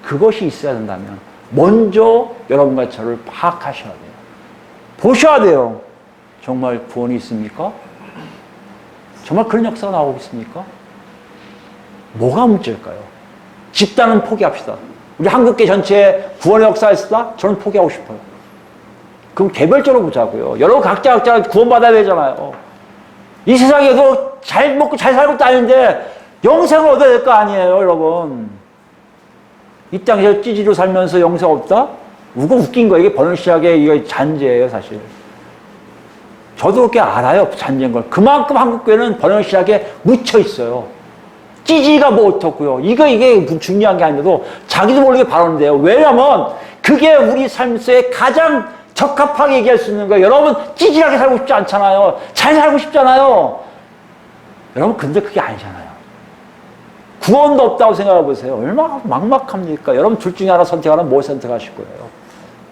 그것이 있어야 된다면 먼저 여러분과 저를 파악하셔야 돼요. 보셔야 돼요. 정말 구원이 있습니까? 정말 그런 역사가 나오고 있습니까? 뭐가 문제일까요? 집단은 포기합시다. 우리 한국계 전체에 구원의 역사가 있다? 저는 포기하고 싶어요. 그럼 개별적으로 보자고요. 여러분 각자 구원받아야 되잖아요. 이 세상에도 잘 먹고 잘 살고 다니는데 영생을 얻어야 될 거 아니에요, 여러분. 이 땅에서 찌질로 살면서 영생 없다? 이거 웃긴 거예요. 이게 번역시학의 이거 잔재예요, 사실. 저도 그렇게 알아요, 잔재인 걸. 그만큼 한국교회는 번역시학에 묻혀 있어요. 찌질이가 뭐 어떻고요. 이게 중요한 게 아니라도 자기도 모르게 바라는데요. 왜냐면 그게 우리 삶 속에 가장 적합하게 얘기할 수 있는 거예요. 여러분 찌질하게 살고 싶지 않잖아요. 잘 살고 싶잖아요. 여러분 근데 그게 아니잖아요. 구원도 없다고 생각해 보세요. 얼마나 막막합니까? 여러분 둘 중에 하나 선택하라면 뭘 선택하실 거예요?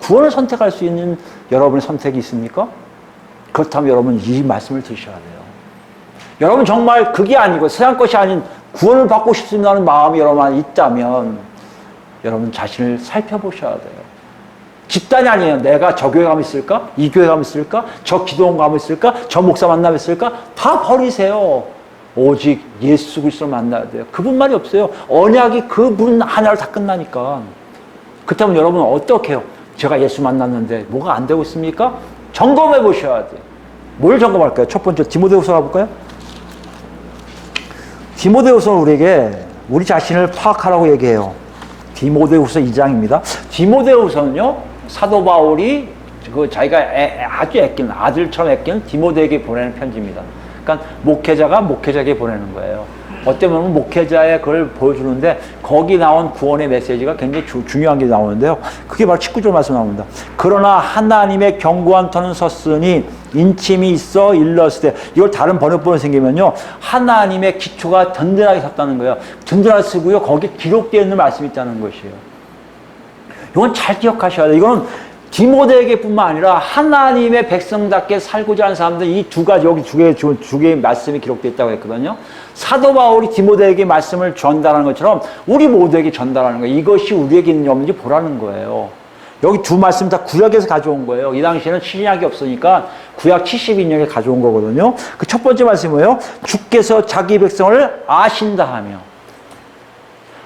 구원을 선택할 수 있는 여러분의 선택이 있습니까? 그렇다면 여러분 이 말씀을 들으셔야 돼요. 여러분 정말 그게 아니고 세상 것이 아닌 구원을 받고 싶다는 마음이 여러분 안에 있다면 여러분 자신을 살펴보셔야 돼요. 집단이 아니에요. 내가 저 교회 가면 있을까? 이 교회 가면 있을까? 저 기도원 가면 있을까? 저 목사 만나면 있을까? 다 버리세요. 오직 예수 그리스도를 만나야 돼요. 그분만이 없어요. 언약이 그분 하나로 다 끝나니까. 그렇다면 여러분은 어떻게 해요? 제가 예수 만났는데 뭐가 안 되고 있습니까? 점검해 보셔야 돼요. 뭘 점검할까요? 첫 번째 디모데후서 가볼까요? 디모데후서는 우리에게 우리 자신을 파악하라고 얘기해요. 디모데후서 2장입니다. 디모데후서는요, 사도 바울이 자기가 아주 아끼는 아들처럼 아끼는 디모데에게 보내는 편지입니다. 그러니까 목회자가 목회자에게 보내는 거예요. 어떻게 보면 목회자의 그걸 보여주는데 거기 나온 구원의 메시지가 굉장히 중요한 게 나오는데요. 그게 바로 19절 말씀 나옵니다. 그러나 하나님의 견고한 터는 섰으니 인침이 있어 일렀을 때, 이걸 다른 번역본을 생기면요, 하나님의 기초가 든든하게 섰다는 거예요. 든든하게 쓰고요, 거기에 기록되어 있는 말씀이 있다는 것이에요. 이건 잘 기억하셔야 돼요. 이건 디모데에게 뿐만 아니라 하나님의 백성답게 살고자 하는 사람들, 이 두 가지, 여기 두 개의 말씀이 기록되어 있다고 했거든요. 사도 바울이 디모데에게 말씀을 전달하는 것처럼 우리 모두에게 전달하는 거예요. 이것이 우리에게 있는지 없는지 보라는 거예요. 여기 두 말씀 다 구약에서 가져온 거예요. 이 당시에는 신약이 없으니까 구약 72년에 가져온 거거든요. 그 첫 번째 말씀이 뭐예요? 주께서 자기 백성을 아신다 하며.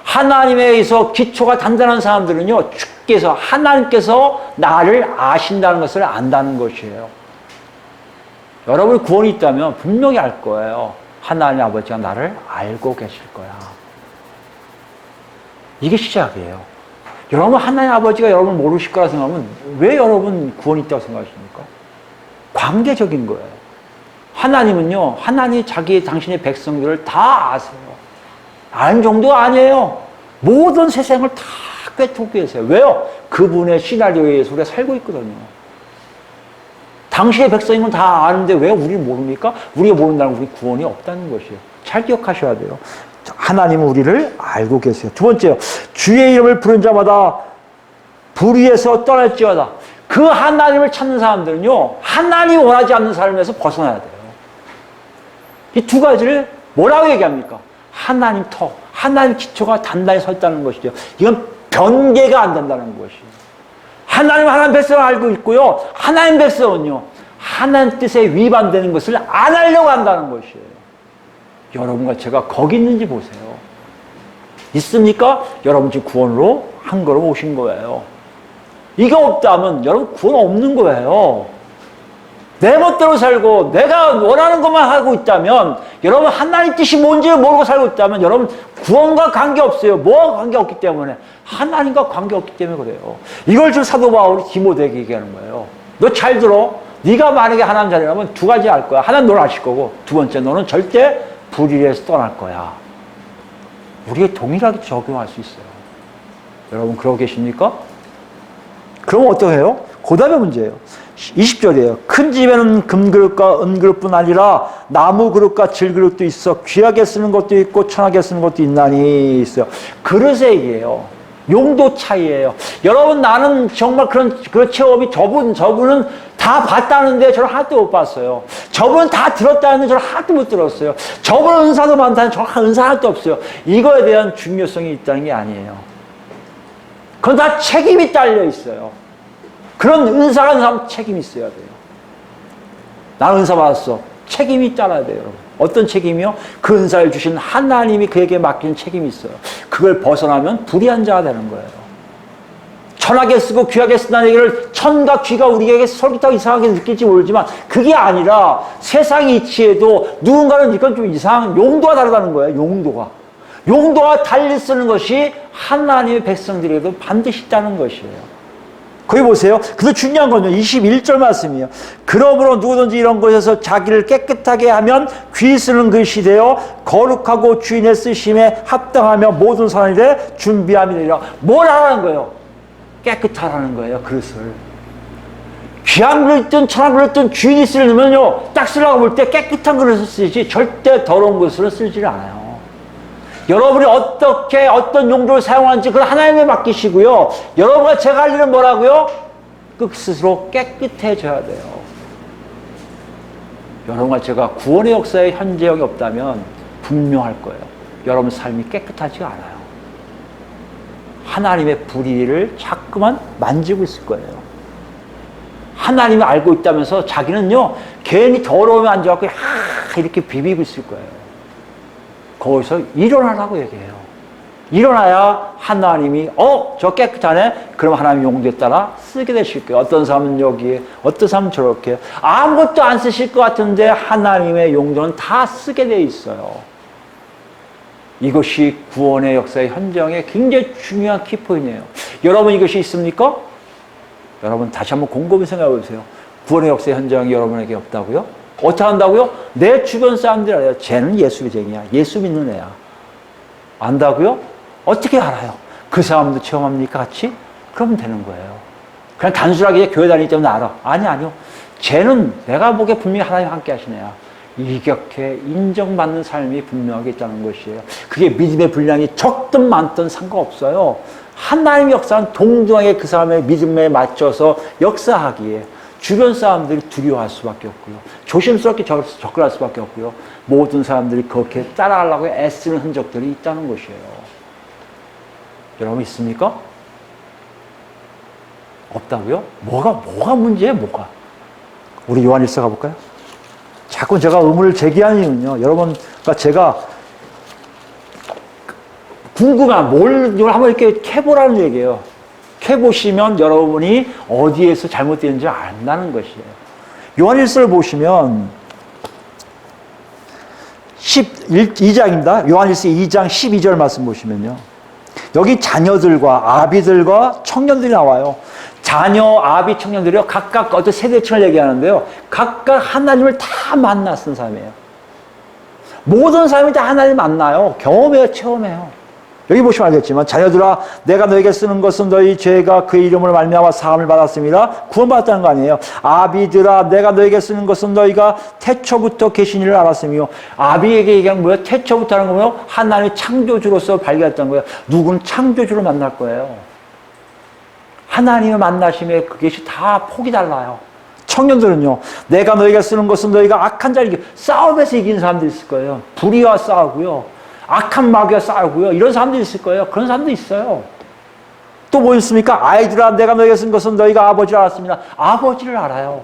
하나님에 의해서 기초가 단단한 사람들은요, 주께서, 하나님께서 나를 아신다는 것을 안다는 것이에요. 여러분이 구원이 있다면 분명히 알 거예요. 하나님 아버지가 나를 알고 계실 거야. 이게 시작이에요. 여러분 하나님 아버지가 여러분을 모르실 거라 생각하면 왜 여러분 구원이 있다고 생각하십니까? 관계적인 거예요. 하나님은요, 하나님이 당신의 백성들을 다 아세요. 아는 정도가 아니에요. 모든 세상을 다 꿰뚫고 계세요. 왜요? 그분의 시나리오에 의해서 우리가 살고 있거든요. 당신의 백성인 건 다 아는데 왜 우리는 모릅니까? 우리가 모른다는 건 우리 구원이 없다는 것이에요. 잘 기억하셔야 돼요. 하나님은 우리를 알고 계세요. 두 번째요. 주의 이름을 부른 자마다 불의에서 떠날지어다. 그 하나님을 찾는 사람들은요, 하나님이 원하지 않는 삶에서 벗어나야 돼요. 이 두 가지를 뭐라고 얘기합니까? 하나님 터, 하나님 기초가 단단히 서 있다는 것이죠. 이건 변개가 안 된다는 것이에요. 하나님 백성을 알고 있고요, 하나님 백성은요, 하나님 뜻에 위반되는 것을 안 하려고 한다는 것이에요. 여러분과 제가 거기 있는지 보세요. 있습니까? 여러분 지금 구원으로 한 걸음 오신 거예요. 이게 없다면 여러분 구원 없는 거예요. 내 멋대로 살고 내가 원하는 것만 하고 있다면, 여러분 하나님 뜻이 뭔지를 모르고 살고 있다면 여러분 구원과 관계없어요. 뭐와 관계없기 때문에? 하나님과 관계없기 때문에 그래요. 이걸 지금 사도 바울이 디모데에게 얘기하는 거예요. 너 잘 들어. 네가 만약에 하나님 자녀라면 두 가지 알 거야. 하나는 너를 아실 거고, 두 번째 너는 절대 불의에서 떠날 거야. 우리가 동일하게 적용할 수 있어요. 여러분 그러고 계십니까? 그럼 어떻게 해요? 그 다음에 문제예요. 20절이에요. 큰 집에는 금그릇과 은그릇뿐 아니라 나무 그릇과 질그릇도 있어 귀하게 쓰는 것도 있고 천하게 쓰는 것도 있나니 있어요. 그릇의 얘기예요. 용도 차이예요. 여러분 나는 정말 그런 체험이 저분은 다 봤다는데 저는 하나도 못 봤어요. 저분은 다 들었다는데 저는 하나도 못 들었어요. 저분은 은사도 많다는데 저는 은사 하나도 없어요. 이거에 대한 중요성이 있다는 게 아니에요. 그건 다 책임이 딸려 있어요. 그런 은사가 있는 사람은 책임이 있어야 돼요. 나는 은사 받았어. 책임이 따라야 돼요, 여러분. 어떤 책임이요? 그 은사를 주신 하나님이 그에게 맡긴 책임이 있어요. 그걸 벗어나면 불의한 자가 되는 거예요. 천하게 쓰고 귀하게 쓴다는 얘기를 천과 귀가 우리에게 솔깃하고 이상하게 느낄지 모르지만 그게 아니라 세상의 이치에도 누군가는 이건 좀 이상한 용도가 다르다는 거예요. 용도가 달리 쓰는 것이 하나님의 백성들에게도 반드시 있다는 것이에요. 거기 보세요. 근데 중요한 건요. 21절 말씀이에요. 그러므로 누구든지 이런 곳에서 자기를 깨끗하게 하면 귀 쓰는 것이 되어 거룩하고 주인의 쓰심에 합당하며 모든 사람들의 준비함이 되리라. 뭘 하라는 거예요? 깨끗하라는 거예요. 그릇을. 귀한 그릇든 천한 그릇든 주인이 쓰려면요, 딱 쓰려고 볼 때 깨끗한 그릇을 쓰지 절대 더러운 그릇을 쓰지 않아요. 여러분이 어떻게 어떤 용도를 사용하는지 그걸 하나님에 맡기시고요. 여러분과 제가 할 일은 뭐라고요? 그 스스로 깨끗해져야 돼요. 여러분과 제가 구원의 역사에 현재형이 없다면 분명할 거예요. 여러분 삶이 깨끗하지가 않아요. 하나님의 불의를 자꾸만 만지고 있을 거예요. 하나님이 알고 있다면서 자기는요, 괜히 더러우면 앉아갖고 이렇게 비비고 있을 거예요. 거기서 일어나라고 얘기해요. 일어나야 하나님이 저 깨끗하네? 그럼 하나님 용도에 따라 쓰게 되실 거예요. 어떤 사람은 여기에, 어떤 사람은 저렇게. 아무것도 안 쓰실 것 같은데 하나님의 용도는 다 쓰게 돼 있어요. 이것이 구원의 역사의 현장에 굉장히 중요한 키포인트예요. 여러분 이것이 있습니까? 여러분 다시 한번 곰곰이 생각해 보세요. 구원의 역사의 현장이 여러분에게 없다고요? 어떻게 한다고요? 내 주변 사람들이 알아요. 쟤는 예수쟁이야. 예수 믿는 애야. 안다고요? 어떻게 알아요? 그 사람도 체험합니까? 같이? 그러면 되는 거예요. 그냥 단순하게 교회 다니기 때문에 알아. 아니요. 쟤는 내가 보기에 분명히 하나님 함께 하신 애야. 이렇게 인정받는 삶이 분명하게 있다는 것이에요. 그게 믿음의 분량이 적든 많든 상관없어요. 하나님의 역사는 동등하게 그 사람의 믿음에 맞춰서 역사하기에 주변 사람들이 두려워할 수밖에 없고요. 조심스럽게 접근할 수밖에 없고요. 모든 사람들이 그렇게 따라가려고 애쓰는 흔적들이 있다는 것이에요. 여러분 있습니까? 없다고요? 뭐가 문제예요? 뭐가? 우리 요한일서 가볼까요? 자꾸 제가 의문을 제기하는 이유는요. 여러분과 제가 궁금한 이걸 한번 이렇게 캐보라는 얘기예요. 캐보시면 여러분이 어디에서 잘못되는지 안다는 것이에요. 요한일서를 보시면 2장입니다. 요한일서 2장 12절 말씀 보시면요. 여기 자녀들과 아비들과 청년들이 나와요. 자녀, 아비, 청년들이요. 각각 어떤 세대층을 얘기하는데요. 각각 하나님을 다 만났던 사람이에요. 모든 사람이 다 하나님을 만나요. 경험해요. 체험해요. 여기 보시면 알겠지만 자녀들아 내가 너에게 쓰는 것은 너희 죄가 그의 이름으로 말미암아 사함을 받았습니다. 구원받았다는 거 아니에요. 아비들아 내가 너에게 쓰는 것은 너희가 태초부터 계신 일을 알았으며 아비에게 얘기한 뭐예요? 태초부터 하는 거예요? 하나님의 창조주로서 발견했던 거예요. 누군 창조주를 만날 거예요. 하나님을 만나심에 그것이 다 폭이 달라요. 청년들은요. 내가 너희가 쓰는 것은 너희가 악한 자를 이겨 싸움에서 이기는 사람들이 있을 거예요. 불의와 싸우고요. 악한 마귀와 싸우고요. 이런 사람들이 있을 거예요. 그런 사람도 있어요. 또 뭐 있습니까? 아이들아 내가 너희가 쓴 것은 너희가 아버지를 알았습니다. 아버지를 알아요.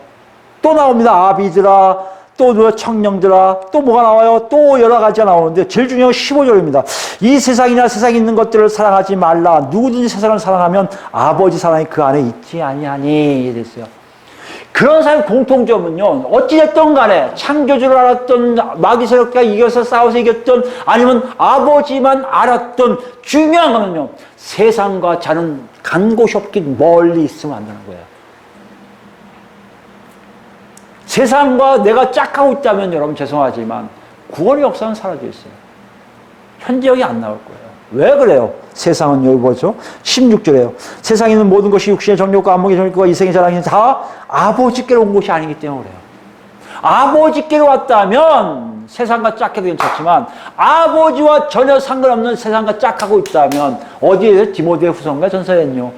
또 나옵니다. 아비들아 또 누가 청령들아, 또 뭐가 나와요? 또 여러 가지가 나오는데 제일 중요한 건 15절입니다. 이 세상이나 세상에 있는 것들을 사랑하지 말라. 누구든지 세상을 사랑하면 아버지 사랑이 그 안에 있지 아니하니. 이랬어요. 그런 사람의 공통점은요, 어찌됐든 간에 창조주를 알았던, 마귀세력과 이겨서 싸워서 이겼던, 아니면 아버지만 알았던, 중요한 거는요, 세상과 자는 간 곳이 없긴 멀리 있으면 안 되는 거예요. 세상과 내가 짝하고 있다면 여러분 죄송하지만 구원의 역사는 사라져 있어요. 현재 여기 안 나올 거예요. 왜 그래요? 세상은 여기 보죠. 16절에요. 세상에 있는 모든 것이 육신의 정욕과 안목의 정욕과 이생의 자랑이 다 아버지께로 온 것이 아니기 때문에 그래요. 아버지께로 왔다면 세상과 짝해도 괜찮지만 아버지와 전혀 상관없는 세상과 짝하고 있다면 어디에 디모데 후서인가 전서에는요.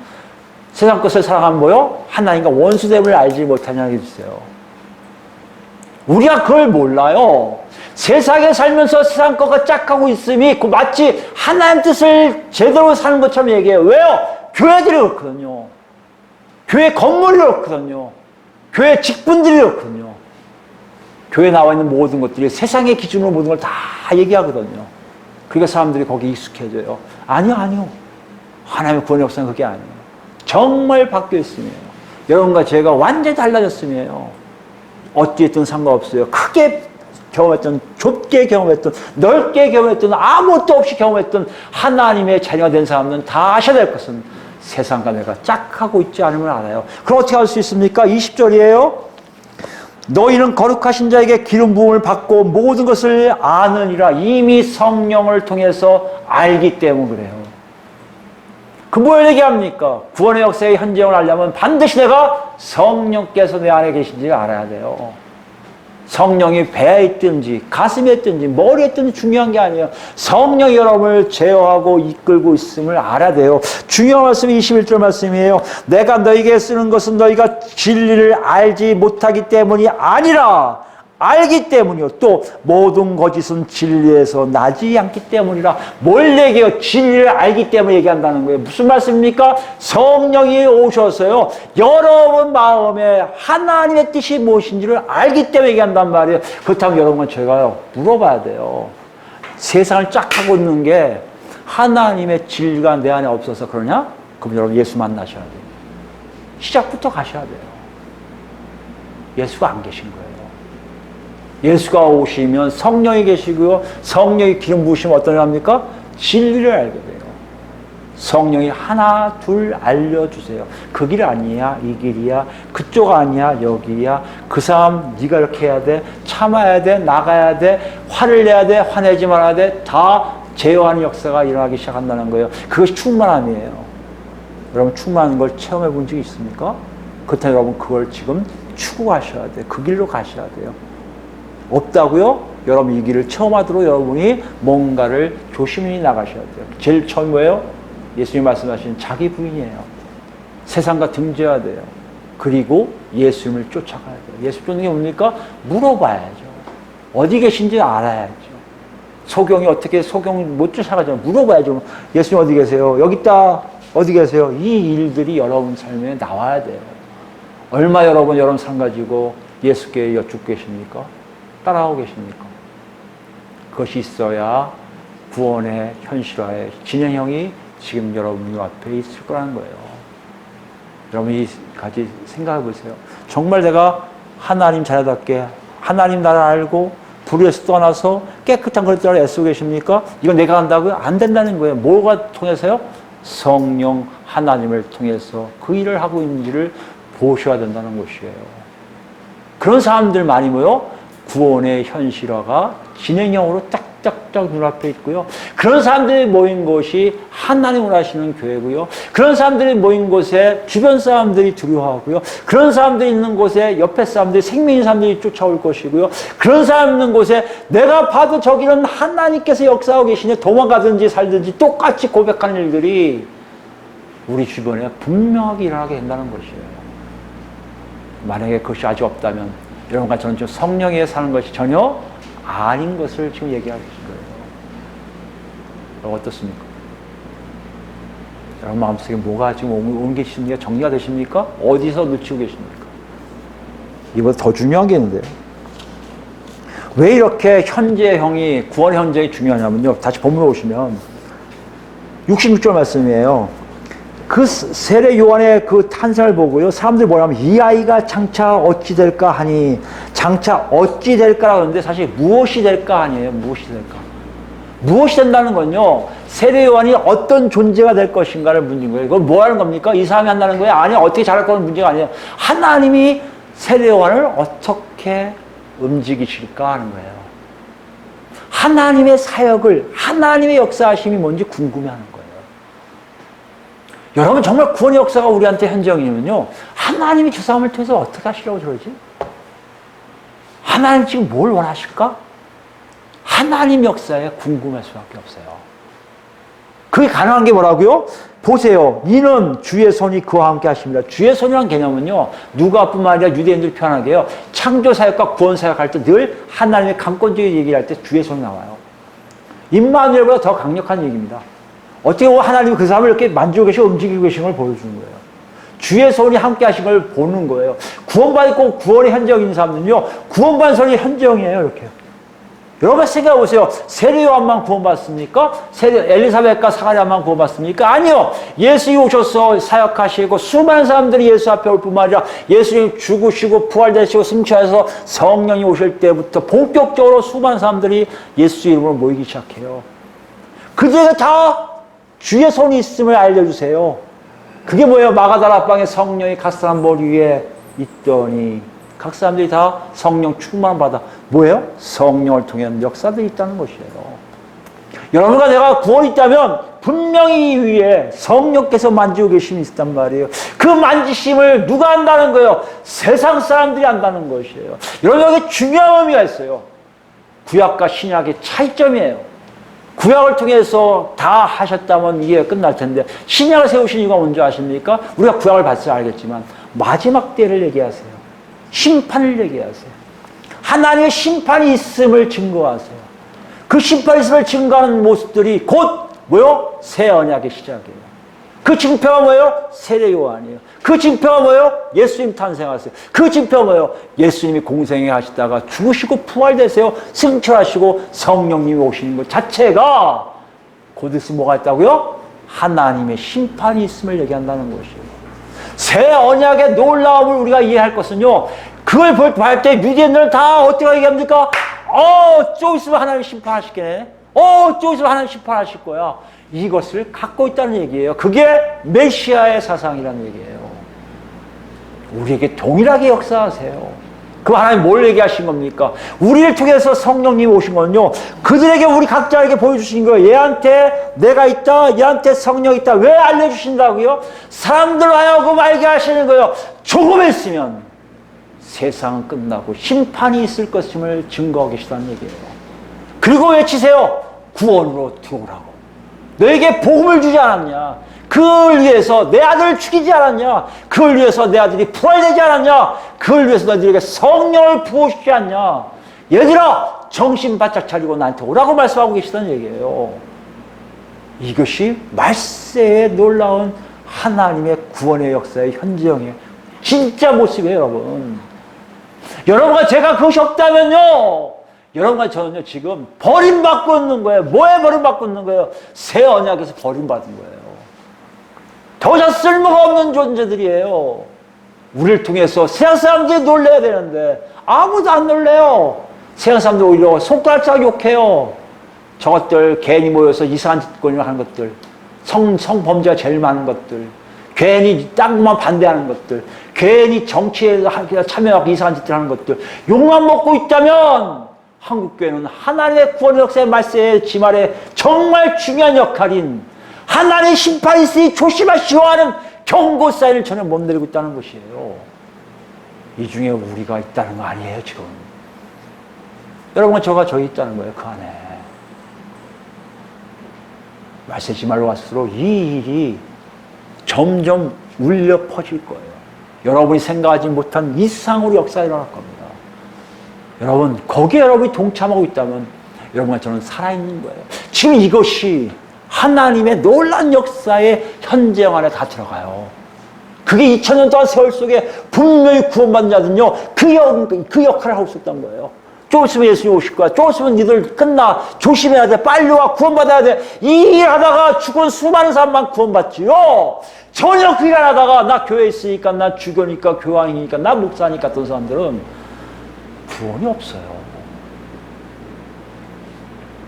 세상 것을 사랑하면 뭐요? 하나님과 원수됨을 알지 못하냐고 해주세요. 우리가 그걸 몰라요. 세상에 살면서 세상 것과 짝하고 있음이 마치 하나님 뜻을 제대로 사는 것처럼 얘기해요. 왜요? 교회들이 그렇거든요. 교회 건물이 그렇거든요. 교회 직분들이 그렇거든요. 교회에 나와 있는 모든 것들이 세상의 기준으로 모든 걸 다 얘기하거든요. 그러니까 사람들이 거기에 익숙해져요. 아니요. 하나님의 구원의 역사는 그게 아니에요. 정말 바뀌어 있음이에요. 여러분과 제가 완전히 달라졌음이에요. 어찌됐든 상관없어요. 크게 경험했던, 좁게 경험했던, 넓게 경험했던, 아무것도 없이 경험했던 하나님의 자녀가 된 사람은 다 아셔야 될 것은 세상과 내가 짝하고 있지 않음을 알아요. 그럼 어떻게 할 수 있습니까? 20절이에요. 너희는 거룩하신 자에게 기름 부음을 받고 모든 것을 아느니라. 이미 성령을 통해서 알기 때문에 그래요. 그 뭘 얘기합니까? 구원의 역사의 현장을 알려면 반드시 내가 성령께서 내 안에 계신지를 알아야 돼요. 성령이 배에 있든지 가슴에 있든지 머리에 있든지 중요한 게 아니에요. 성령이 여러분을 제어하고 이끌고 있음을 알아야 돼요. 중요한 말씀이 21절 말씀이에요. 내가 너희에게 쓰는 것은 너희가 진리를 알지 못하기 때문이 아니라 알기 때문이요. 또 모든 거짓은 진리에서 나지 않기 때문이라. 뭘 얘기해요? 진리를 알기 때문에 얘기한다는 거예요. 무슨 말씀입니까? 성령이 오셔서요. 여러분 마음에 하나님의 뜻이 무엇인지를 알기 때문에 얘기한단 말이에요. 그렇다면 여러분 제가요. 물어봐야 돼요. 세상을 쫙 하고 있는 게 하나님의 진리가 내 안에 없어서 그러냐? 그럼 여러분 예수 만나셔야 돼요. 시작부터 가셔야 돼요. 예수가 안 계신 거예요. 예수가 오시면 성령이 계시고요. 성령이 기름 부으시면 어떤 일 합니까? 진리를 알게 돼요. 성령이 하나 둘 알려주세요. 그 길 아니야, 이 길이야, 그쪽 아니야, 여기야. 그 사람 네가 이렇게 해야 돼, 참아야 돼, 나가야 돼, 화를 내야 돼, 화내지 말아야 돼. 다 제어하는 역사가 일어나기 시작한다는 거예요. 그것이 충만함이에요. 여러분 충만한 걸 체험해 본 적이 있습니까? 그렇다면 여러분 그걸 지금 추구하셔야 돼요. 그 길로 가셔야 돼요. 없다고요? 여러분 이 길을 체험하도록 여러분이 뭔가를 조심히 나가셔야 돼요. 제일 처음 뭐예요? 예수님 말씀하신 자기 부인이에요. 세상과 등져야 돼요. 그리고 예수님을 쫓아가야 돼요. 예수 쫓는 게 뭡니까? 물어봐야죠. 어디 계신지 알아야죠. 소경이 어떻게 소경 못 쫓아가잖아요. 물어봐야죠. 예수님 어디 계세요? 여기 있다. 어디 계세요? 이 일들이 여러분 삶에 나와야 돼요. 얼마 여러분 삶 가지고 예수께 여쭙고 계십니까? 따라하고 계십니까? 그것이 있어야 구원의 현실화의 진행형이 지금 여러분 앞에 있을 거라는 거예요. 여러분이 같이 생각해 보세요. 정말 내가 하나님 자녀답게 하나님 나를 알고 불의에서 떠나서 깨끗한 것들을 애쓰고 계십니까? 이건 내가 한다고요? 안 된다는 거예요. 뭐가 통해서요? 성령 하나님을 통해서 그 일을 하고 있는지를 보셔야 된다는 것이에요. 그런 사람들 많이 모여 구원의 현실화가 진행형으로 딱딱딱 눈앞에 있고요. 그런 사람들이 모인 곳이 하나님을 하시는 교회고요. 그런 사람들이 모인 곳에 주변 사람들이 두려워하고요. 그런 사람들이 있는 곳에 옆에 사람들이 생명인 사람들이 쫓아올 것이고요. 그런 사람 있는 곳에 내가 봐도 저기는 하나님께서 역사하고 계시네. 도망가든지 살든지 똑같이 고백하는 일들이 우리 주변에 분명하게 일어나게 된다는 것이에요. 만약에 그것이 아직 없다면 여러분과 저는 지금 성령에 사는 것이 전혀 아닌 것을 지금 얘기하고 계신 거예요. 여러분 어떻습니까? 여러분 마음속에 뭐가 지금 온 계십니까? 정리가 되십니까? 어디서 놓치고 계십니까? 이보다 더 중요한 게 있는데요. 왜 이렇게 현재형이, 구원의 현재형이 중요하냐면요. 다시 본문에 오시면 66절 말씀이에요. 그 세례 요한의 그 탄생을 보고요. 사람들이 뭐냐면 이 아이가 장차 어찌 될까 하니, 장차 어찌 될까 하는데 사실 무엇이 될까 아니에요. 무엇이 될까. 무엇이 된다는 건요. 세례 요한이 어떤 존재가 될 것인가를 묻는 거예요. 이걸 뭐 하는 겁니까? 이 사람이 한다는 거예요? 아니, 어떻게 잘할 거는 문제가 아니에요. 하나님이 세례 요한을 어떻게 움직이실까 하는 거예요. 하나님의 사역을, 하나님의 역사하심이 뭔지 궁금해하는 거예요. 여러분, 정말 구원의 역사가 우리한테 현장이면요, 하나님이 저 사람을 통해서 어떻게 하시려고 저러지? 하나님 지금 뭘 원하실까? 하나님 역사에 궁금할 수밖에 없어요. 그게 가능한 게 뭐라고요? 보세요. 이는 주의 손이 그와 함께 하십니다. 주의 손이란 개념은요, 누가뿐만 아니라 유대인들 편하게요, 창조 사역과 구원 사역할 때 늘 하나님의 강권적인 얘기를 할 때 주의 손이 나와요. 임마누엘보다 더 강력한 얘기입니다. 어떻게 보면 하나님이 그 사람을 이렇게 만지고 계시고 움직이고 계신 걸 보여주는 거예요. 주의 손이 함께 하신 걸 보는 거예요. 구원받고 구원의 현장인 사람들은요, 구원받은 손이 현장이에요, 이렇게. 여러분 생각해 보세요. 세례 요한만 구원받습니까? 엘리사벳과 사가랴만 구원받습니까? 아니요. 예수님이 오셔서 사역하시고 수많은 사람들이 예수 앞에 올 뿐만 아니라 예수님이 죽으시고 부활되시고 승천해서 성령이 오실 때부터 본격적으로 수많은 사람들이 예수 이름으로 모이기 시작해요. 그들에게 다 주의 손이 있음을 알려주세요. 그게 뭐예요? 마가다라 방에 성령이 각 사람 머리 위에 있더니 각 사람들이 다 성령 충만을 받아. 뭐예요? 성령을 통한 역사들이 있다는 것이에요. 여러분과 내가 구원이 있다면 분명히 이 위에 성령께서 만지고 계심이 있단 말이에요. 그 만지심을 누가 한다는 거예요? 세상 사람들이 한다는 것이에요. 여러분, 여기 중요한 의미가 있어요. 구약과 신약의 차이점이에요. 구약을 통해서 다 하셨다면 이게 끝날 텐데, 신약을 세우신 이유가 뭔지 아십니까? 우리가 구약을 봤어야 알겠지만 마지막 때를 얘기하세요. 심판을 얘기하세요. 하나님의 심판이 있음을 증거하세요. 그 심판이 있음을 증거하는 모습들이 곧 뭐요? 새 언약의 시작이에요. 그 증표가 뭐예요? 세례 요한이에요. 그 증표가 뭐예요? 예수님 탄생하세요. 그 증표가 뭐예요? 예수님이 공생에 하시다가 죽으시고 부활되세요. 승천하시고 성령님이 오시는 것 자체가 곧 있으면 뭐가 있다고요? 하나님의 심판이 있음을 얘기한다는 것이에요. 새 언약의 놀라움을 우리가 이해할 것은요, 그걸 볼 때 유대인들은 다 어떻게 얘기합니까? 좀 있으면 하나님 심판하시겠네. 좀 있으면 하나님 심판하실 거야. 이것을 갖고 있다는 얘기예요. 그게 메시아의 사상이라는 얘기예요. 우리에게 동일하게 역사하세요. 그 하나님 뭘 얘기하신 겁니까? 우리를 통해서 성령님이 오신 건요, 그들에게, 우리 각자에게 보여주신 거예요. 얘한테 내가 있다, 얘한테 성령이 있다. 왜 알려주신다고요? 사람들 하여금 알게 하시는 거예요. 조금 있으면 세상은 끝나고 심판이 있을 것임을 증거하고 계시다는 얘기예요. 그리고 외치세요. 구원으로 들어오라고. 너에게 복음을 주지 않았냐? 그걸 위해서 내 아들을 죽이지 않았냐? 그걸 위해서 내 아들이 부활되지 않았냐? 그걸 위해서 너희들에게 성령을 부어주지 않냐? 얘들아, 정신 바짝 차리고 나한테 오라고 말씀하고 계시다는 얘기예요. 이것이 말세의 놀라운 하나님의 구원의 역사의 현장의 진짜 모습이에요, 여러분. 여러분과 제가 그것이 없다면요, 여러분과 저는요, 지금 버림받고 있는 거예요. 뭐에 버림받고 있는 거예요? 새 언약에서 버림받은 거예요. 더 이상 쓸모가 없는 존재들이에요. 우리를 통해서 세상 사람들이 놀래야 되는데 아무도 안 놀래요. 세상 사람들 오히려 손가락질 욕해요. 저것들 괜히 모여서 이상한 짓거리를 하는 것들, 성범죄가 제일 많은 것들, 괜히 땅만 반대하는 것들, 괜히 정치에 참여하고 이상한 짓들 하는 것들, 욕만 먹고 있다면 한국교회는 하나님의 구원의 역사의 말세의 지말에 정말 중요한 역할인 하나님의 심판이 있으니 조심하시오 하는 경고 사인을 전혀 못 내리고 있다는 것이에요. 이 중에 우리가 있다는 거 아니에요, 지금. 여러분과 저가 저기 있다는 거예요, 그 안에. 말세 지말로 갈수록 이 일이 점점 울려 퍼질 거예요. 여러분이 생각하지 못한 이상으로 역사가 일어날 겁니다. 여러분, 거기에 여러분이 동참하고 있다면 여러분과 저는 살아있는 거예요. 지금 이것이 하나님의 놀라운 역사의 현장 안에 다 들어가요. 그게 2000년 동안 세월 속에 분명히 구원받은 자들은요, 그 역할을 하고 있었던 거예요. 좀 있으면 예수님 오실 거야. 좀 있으면 니들 끝나. 조심해야 돼. 빨리 와. 구원받아야 돼. 이 일하다가 죽은 수많은 사람만 구원받지요. 전혀 그 일 안 하다가 나 교회에 있으니까, 나 주교니까, 교황이니까, 나 목사니까 어떤 사람들은 구원이 없어요.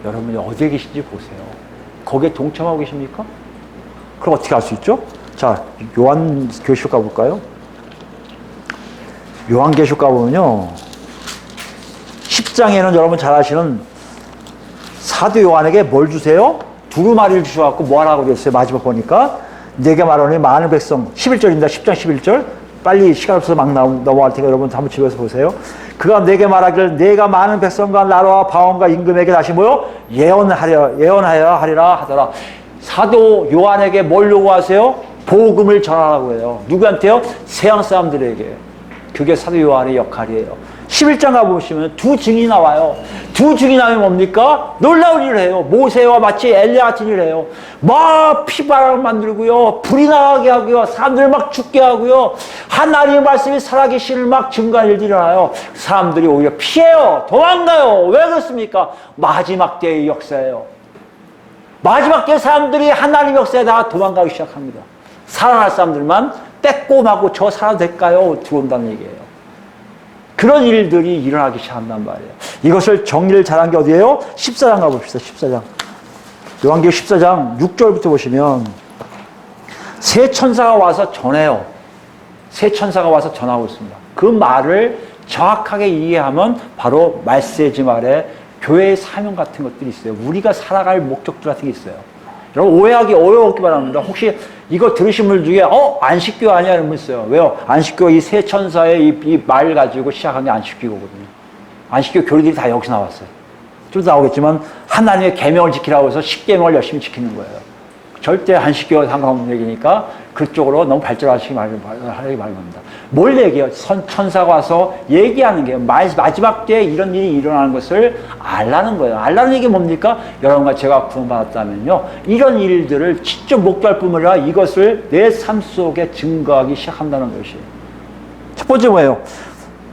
여러분이 어디에 계신지 보세요. 거기에 동참하고 계십니까? 그럼 어떻게 할 수 있죠? 자, 요한계시록 가볼까요? 요한계시록 가보면요, 10장에는 여러분 잘 아시는 사도 요한에게 뭘 주세요? 두루마리를 주셔갖고 뭐 하라고 그랬어요? 마지막 보니까 내게 말하니 많은 백성, 11절입니다. 10장 11절. 빨리 시간 없어서 막 넘어갈 테니까 여러분 한번 집에서 보세요. 그가 내게 말하기를 내가 많은 백성과 나라와 방언과 임금에게 다시 뭐요? 예언하여 하리라 하더라. 사도 요한에게 뭘 요구하세요? 복음을 전하라고 해요. 누구한테요? 세상 사람들에게. 그게 사도 요한의 역할이에요. 11장 가보시면 두 증인이 나와요. 두 증인이 나오면 뭡니까? 놀라운 일을 해요. 모세와 마치 엘리야 같은 일을 해요. 막 피바람을 만들고요. 불이 나게 하고요. 사람들 막 죽게 하고요. 하나님의 말씀이 살아계시는 막 증거한 일들이 일어나요. 사람들이 오히려 피해요. 도망가요. 왜 그렇습니까? 마지막 때의 역사예요. 마지막 때 사람들이 하나님 역사에 다 도망가기 시작합니다. 살아날 사람들만 빼꼼하고 저 살아도 될까요? 들어온다는 얘기예요. 그런 일들이 일어나기 시작한단 말이에요. 이것을 정리를 잘한 게 어디예요? 14장 가봅시다. 14장. 요한계시록 14장 6절부터 보시면 새 천사가 와서 전해요. 새 천사가 와서 전하고 있습니다. 그 말을 정확하게 이해하면 바로 말세지 말에 교회의 사명 같은 것들이 있어요. 우리가 살아갈 목적들 같은 게 있어요. 여러분 오해 없기 바랍니다. 혹시 이거 들으신 분 중에 안식교 아니야? 이런 분 있어요. 왜요? 안식교 이 세 천사의 이 말 가지고 시작한 게 안식교거든요. 안식교 교리들이 다 여기서 나왔어요. 좀 나오겠지만 하나님의 계명을 지키라고 해서 10계명을 열심히 지키는 거예요. 절대 안식교와 상관없는 얘기니까 그쪽으로 너무 발전하시기 바랍니다. 뭘 얘기해요? 천사가 와서 얘기하는 게 마지막 때에 이런 일이 일어나는 것을 알라는 거예요. 알라는 얘기 뭡니까? 여러분과 제가 구원받았다면요, 이런 일들을 직접 목도할 뿐만 아니라 이것을 내 삶 속에 증거하기 시작한다는 것이에요. 첫 번째 뭐예요?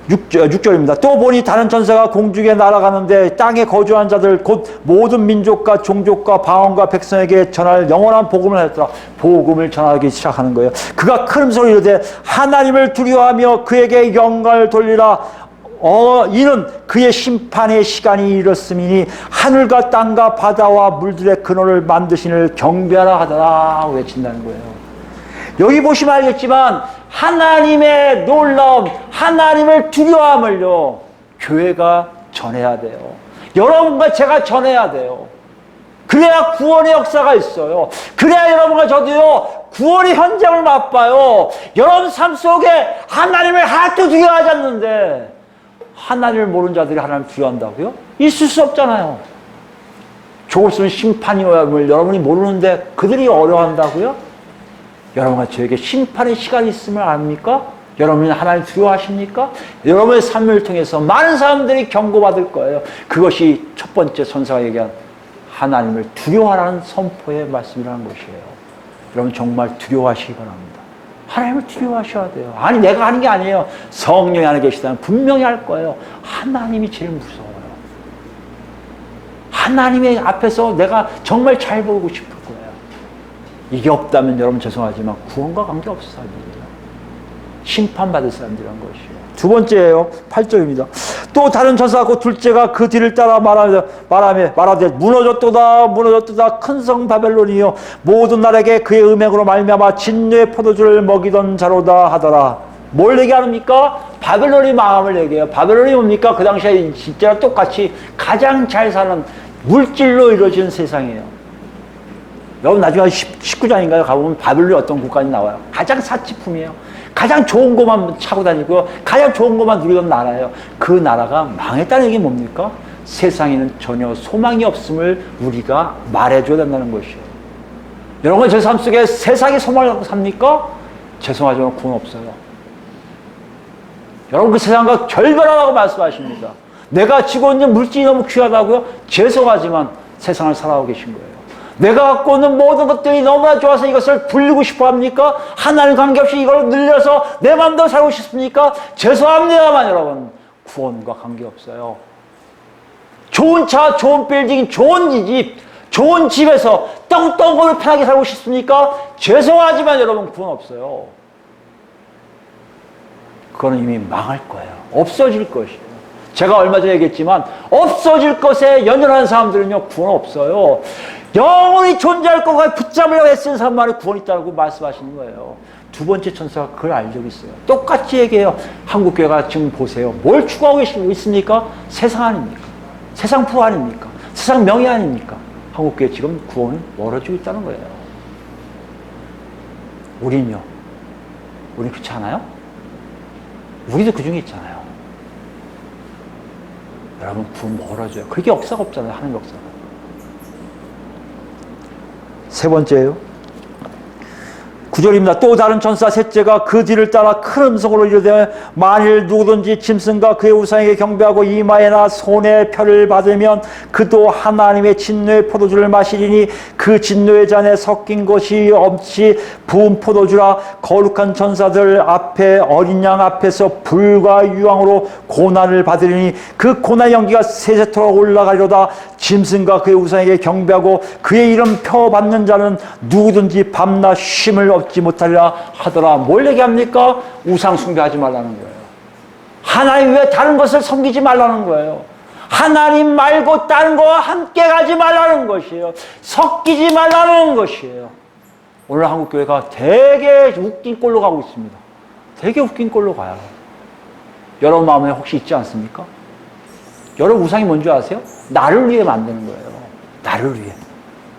6절입니다. 또 보니 다른 천사가 공중에 날아가는데 땅에 거주한 자들 곧 모든 민족과 종족과 방언과 백성에게 전할 영원한 복음을 하였더라. 복음을 전하기 시작하는 거예요. 그가 큰 소리로 이르되 하나님을 두려워하며 그에게 영광을 돌리라. 이는 그의 심판의 시간이 이렇음이니 하늘과 땅과 바다와 물들의 근원을 만드시는 경배하라 하더라 외친다는 거예요. 여기 보시면 알겠지만 하나님의 놀라움, 하나님을 두려워함을요, 교회가 전해야 돼요. 여러분과 제가 전해야 돼요. 그래야 구원의 역사가 있어요. 그래야 여러분과 저도요, 구원의 현장을 맛봐요. 여러분 삶 속에 하나님을 하나도 두려워하지 않는데 하나님을 모르는 자들이 하나님을 두려워한다고요? 있을 수 없잖아요. 조금 있으면 심판이 여러분이 모르는데 그들이 어려워한다고요? 여러분과 저에게 심판의 시간이 있음을 압니까? 여러분이 하나님 두려워하십니까? 여러분의 삶을 통해서 많은 사람들이 경고받을 거예요. 그것이 첫 번째 천사가 얘기한 하나님을 두려워하라는 선포의 말씀이라는 것이에요. 여러분 정말 두려워하시기 바랍니다. 하나님을 두려워하셔야 돼요. 아니 내가 하는 게 아니에요. 성령이 안에 계시다면 분명히 할 거예요. 하나님이 제일 무서워요. 하나님의 앞에서 내가 정말 잘 보이고 싶을 거예요. 이게 없다면 여러분 죄송하지만 구원과 관계없을 사람들이에요. 심판받을 사람들이란 것이에요. 두 번째예요. 8절입니다. 또 다른 천사가 곧 둘째가 그 뒤를 따라 말하되 무너졌도다 큰 성 바벨론이요 모든 나라에게 그의 음행으로 말미암아 진노의 포도주를 먹이던 자로다 하더라. 뭘 얘기합니까? 바벨론이 망함을 얘기해요. 바벨론이 뭡니까? 그 당시에 진짜 똑같이 가장 잘 사는 물질로 이루어진 세상이에요. 여러분 나중에 19장인가요? 가보면 바벨론이 어떤 국가인지 나와요. 가장 사치품이에요. 가장 좋은 것만 차고 다니고요. 가장 좋은 것만 누리던 나라예요. 그 나라가 망했다는 얘기 뭡니까? 세상에는 전혀 소망이 없음을 우리가 말해줘야 된다는 것이에요. 여러분 제 삶 속에 세상에 소망을 갖고 삽니까? 죄송하지만 구원 없어요. 여러분 그 세상과 결별하라고 말씀하십니다. 내가 지고 있는 물질이 너무 귀하다고요? 죄송하지만 세상을 살아가고 계신 거예요. 내가 갖고 있는 모든 것들이 너무나 좋아서 이것을 불리고 싶어 합니까? 하나님 관계없이 이걸 늘려서 내 마음대로 살고 싶습니까? 죄송합니다만 여러분 구원과 관계없어요. 좋은 차, 좋은 빌딩, 좋은 집, 좋은 집에서 떵떵거리고 편하게 살고 싶습니까? 죄송하지만 여러분 구원 없어요. 그거는 이미 망할 거예요. 없어질 것이에요. 제가 얼마 전에 얘기했지만 없어질 것에 연연한 사람들은요 구원 없어요. 영원히 존재할 것과 붙잡으려고 애쓰는 사람만이 구원이 있다고 말씀하시는 거예요. 두 번째 천사가 그걸 알고 있어요. 똑같이 얘기해요. 한국교회가 지금 보세요. 뭘 추구하고 있습니까? 세상 아닙니까? 세상 프로 아닙니까? 세상 명예 아닙니까? 한국교회 지금 구원은 멀어지고 있다는 거예요. 우린요. 우린 그렇지 않아요? 우리도 그 중에 있잖아요. 여러분 구원 멀어져요. 그게 역사가 없잖아요. 하나님 역사가. 세 번째예요. 9절입니다. 또 다른 천사 셋째가 그 뒤를 따라 큰 음성으로 이르되 만일 누구든지 짐승과 그의 우상에게 경배하고 이마에나 손에 표를 받으면 그도 하나님의 진노의 포도주를 마시리니 그 진노의 잔에 섞인 것이 없이 부은 포도주라. 거룩한 천사들 앞에 어린 양 앞에서 불과 유황으로 고난을 받으리니 그 고난 연기가 세세토록 올라가리로다. 짐승과 그의 우상에게 경배하고 그의 이름 표 받는 자는 누구든지 밤낮 쉼을 얻지 못하리라 하더라. 뭘 얘기합니까? 우상 숭배하지 말라는 거예요. 하나님 외에 다른 것을 섬기지 말라는 거예요. 하나님 말고 다른 거와 함께 가지 말라는 것이에요. 섞이지 말라는 것이에요. 오늘 한국교회가 되게 웃긴 꼴로 가고 있습니다. 되게 웃긴 꼴로 가요. 여러분 마음에 혹시 있지 않습니까? 여러분 우상이 뭔지 아세요? 나를 위해 만드는 거예요. 나를 위해.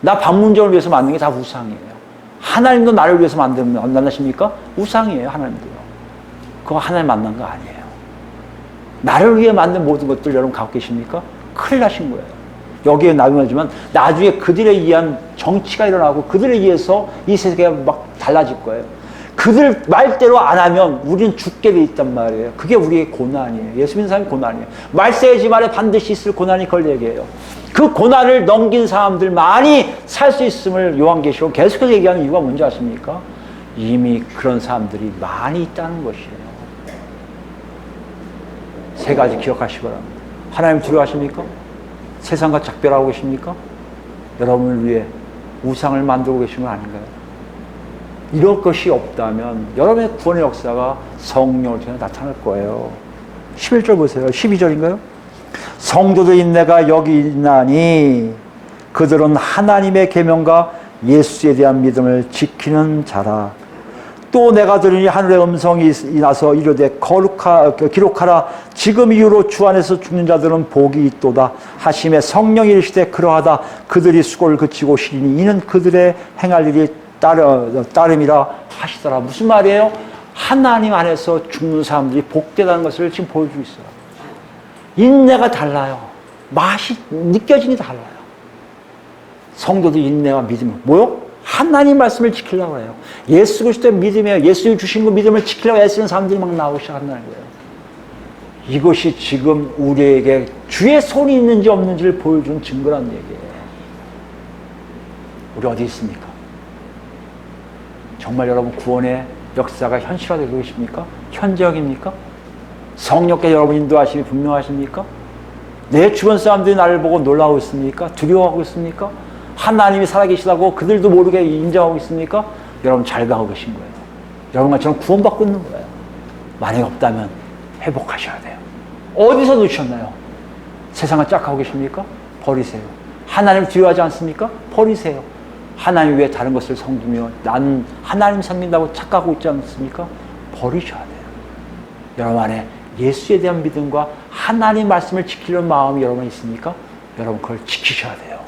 나 방문적을 위해서 만드는 게 다 우상이에요. 하나님도 나를 위해서 만드십니까? 우상이에요. 하나님도요. 그거 하나님 만난 거 아니에요. 나를 위해 만든 모든 것들 여러분 갖고 계십니까? 큰일 나신 거예요. 여기에 나중에지만 나중에 그들에 의한 정치가 일어나고 그들에 의해서 이 세계가 막 달라질 거예요. 그들 말대로 안 하면 우리는 죽게 돼 있단 말이에요. 그게 우리의 고난이에요. 예수 믿는 사람이 고난이에요. 말세의 집안에 반드시 있을 고난이 그걸 얘기해요. 그 고난을 넘긴 사람들만이 살 수 있음을 요한계시록 계속해서 얘기하는 이유가 뭔지 아십니까? 이미 그런 사람들이 많이 있다는 것이에요. 세 가지 기억하시기 바랍니다. 하나님 두려워하십니까? 세상과 작별하고 계십니까? 여러분을 위해 우상을 만들고 계신 건 아닌가요? 이럴 것이 없다면 여러분의 구원의 역사가 성령을 통해 나타날 거예요. 11절 보세요. 12절인가요? 성도들 인내가 여기 있나니 그들은 하나님의 계명과 예수에 대한 믿음을 지키는 자라. 또 내가 들으니 하늘의 음성이 나서 이르되 기록하라. 지금 이후로 주 안에서 죽는 자들은 복이 있도다 하심에 성령이 이르시되 그러하다. 그들이 수고를 그치고 쉬리니 이는 그들의 행할 일이 따름이라 하시더라. 무슨 말이에요? 하나님 안에서 죽는 사람들이 복되다는 것을 지금 보여주고 있어요. 인내가 달라요. 맛이 느껴지니 달라요. 성도들 인내와 믿음 뭐요? 하나님 말씀을 지키려고 해요. 예수 그리스도의 믿음이에요. 예수님 주신 그 믿음을 지키려고 애쓰는 사람들이 막 나오기 시작한다는 거예요. 이것이 지금 우리에게 주의 손이 있는지 없는지를 보여주는 증거란 얘기예요. 우리 어디 있습니까? 정말 여러분 구원의 역사가 현실화되고 계십니까? 현재역입니까? 성령께 여러분 인도하심이 분명하십니까? 내 주변 사람들이 나를 보고 놀라고 있습니까? 두려워하고 있습니까? 하나님이 살아계시다고 그들도 모르게 인정하고 있습니까? 여러분 잘 가고 계신 거예요. 여러분처럼 구원받고 있는 거예요. 만약 없다면 회복하셔야 돼요. 어디서 놓으셨나요? 세상을 짝하고 계십니까? 버리세요. 하나님 두려워하지 않습니까? 버리세요. 하나님 외에 다른 것을 섬기며 나는 하나님 섬긴다고 착각하고 있지 않습니까? 버리셔야 돼요. 여러분 안에 예수에 대한 믿음과 하나님 말씀을 지키려는 마음이 여러분에 있습니까? 여러분 그걸 지키셔야 돼요.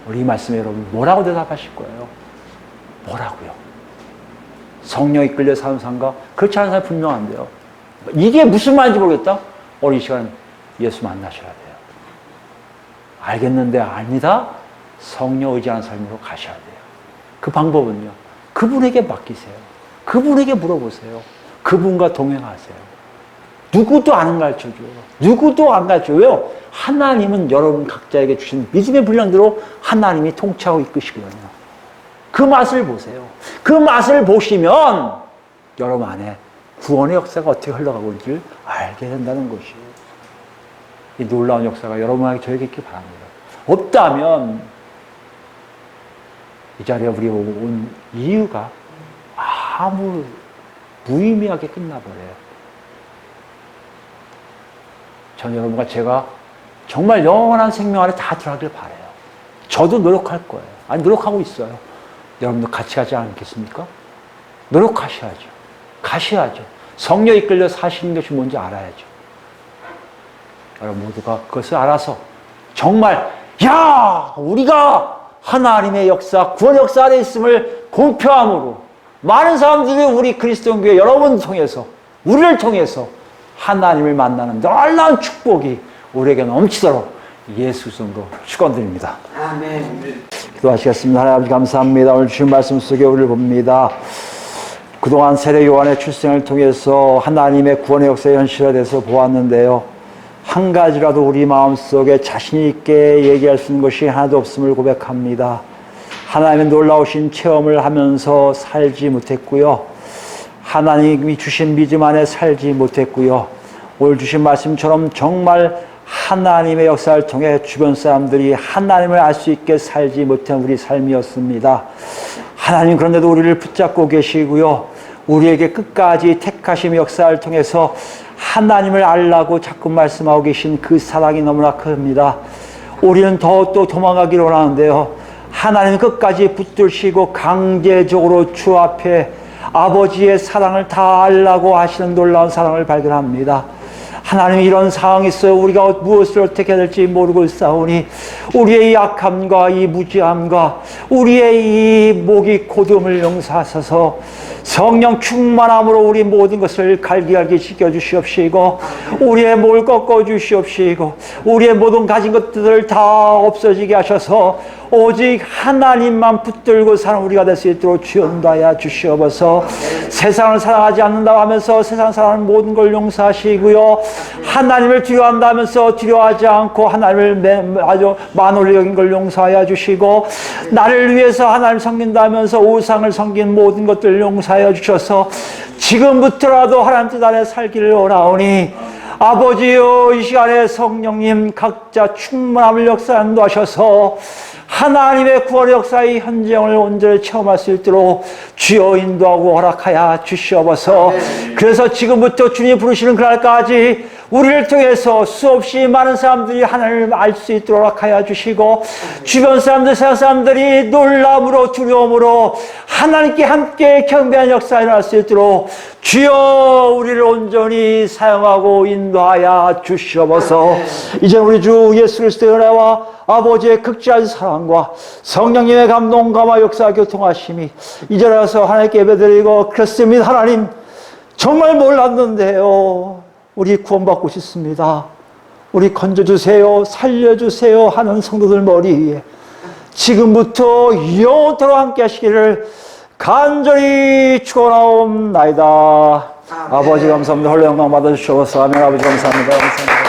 우리 이 말씀에 여러분 뭐라고 대답하실 거예요? 뭐라고요? 성령이 이끌려 사는 사람과 그렇지 않은 사람이 분명한데요. 이게 무슨 말인지 모르겠다? 오늘 이 시간 예수 만나셔야 돼요. 알겠는데 아니다? 성령 의지하는 삶으로 가셔야 돼요. 그 방법은요. 그분에게 맡기세요. 그분에게 물어보세요. 그분과 동행하세요. 누구도 안 가르쳐줘요. 누구도 안 가르쳐요. 왜요? 하나님은 여러분 각자에게 주신 믿음의 분량대로 하나님이 통치하고 이끄시거든요. 그 맛을 보세요. 그 맛을 보시면 여러분 안에 구원의 역사가 어떻게 흘러가고 있는지를 알게 된다는 것이에요. 이 놀라운 역사가 여러분에게 저에게 있기 바랍니다. 없다면 이 자리에 우리 온 이유가 아무 무의미하게 끝나버려요. 전 여러분과 제가 정말 영원한 생명 안에 다 들어가길 바라요. 저도 노력할 거예요. 아니, 노력하고 있어요. 여러분도 같이 하지 않겠습니까? 노력하셔야죠. 가셔야죠. 성령 이끌려 사시는 것이 뭔지 알아야죠. 여러분 모두가 그것을 알아서 정말 우리가 하나님의 역사, 구원 역사 안에 있음을 공표함으로 많은 사람들이 우리 그리스도교회 여러분 통해서, 우리를 통해서 하나님을 만나는 놀라운 축복이 우리에게 넘치도록 예수 이름으로 축원드립니다. 아멘. 기도하시겠습니다. 하나님 아버지 감사합니다. 오늘 주신 말씀 속에 우리를 봅니다. 그동안 세례 요한의 출생을 통해서 하나님의 구원의 역사의 현실화돼서 보았는데요. 한 가지라도 우리 마음속에 자신 있게 얘기할 수 있는 것이 하나도 없음을 고백합니다. 하나님의 놀라우신 체험을 하면서 살지 못했고요. 하나님이 주신 믿음 안에 살지 못했고요. 오늘 주신 말씀처럼 정말 하나님의 역사를 통해 주변 사람들이 하나님을 알 수 있게 살지 못한 우리 삶이었습니다. 하나님 그런데도 우리를 붙잡고 계시고요. 우리에게 끝까지 택하심 역사를 통해서 하나님을 알라고 자꾸 말씀하고 계신 그 사랑이 너무나 큽니다. 우리는 더 또 도망가기를 원하는데요. 하나님 끝까지 붙들시고 강제적으로 주 앞에 아버지의 사랑을 다 알라고 하시는 놀라운 사랑을 발견합니다. 하나님 이런 상황이 있어요. 우리가 무엇을 어떻게 해야 될지 모르고 있사오니 우리의 약함과 이 무지함과 우리의 이 목이 고됨을 용서하셔서 성령 충만함으로 우리 모든 것을 갈기갈기 지켜주시옵시고 우리의 목을 꺾어주시옵시고 우리의 모든 가진 것들을 다 없어지게 하셔서 오직 하나님만 붙들고 사는 우리가 될 수 있도록 주연다야 주시옵소서. 세상을 사랑하지 않는다고 하면서 세상 사랑하는 모든 걸 용서하시고요. 하나님을 두려워한다 하면서 두려워하지 않고 하나님을 아주 만홀히 여긴 걸 용서하여 주시고 나를 위해서 하나님을 섬긴다 하면서 우상을 섬긴 모든 것들을 용서하여 주셔서 지금부터라도 하나님 뜻 안에 살기를 원하오니 아버지여 이 시간에 성령님 각자 충만함을 역사 인도하셔서 하나님의 구원의 역사의 현장을 온전히 체험할 수 있도록 주여 인도하고 허락하여 주시옵소서. 그래서 지금부터 주님이 부르시는 그날까지 우리를 통해서 수없이 많은 사람들이 하나님을 알 수 있도록 허락하여 주시고 주변 사람들, 세상 사람들이 놀람으로 두려움으로 하나님께 함께 경배하는 역사가 일어날 수 있도록 주여 우리를 온전히 사용하고 인도하여 주시옵소서. 이제 우리 주 예수 그리스도의 은혜와 아버지의 극진한 사랑과 성령님의 감동감화 역사 교통하심이 이제 와서 하나님께 예배드리고 그렇습니다. 하나님 정말 몰랐는데요. 우리 구원받고 싶습니다. 우리 건져주세요. 살려주세요 하는 성도들 머리 위에 지금부터 영원토록 함께 하시기를 간절히 축원하옵나이다. 아버지 감사합니다. 홀로 영광 받아주시옵소서. 아멘. 아버지 감사합니다. 감사합니다.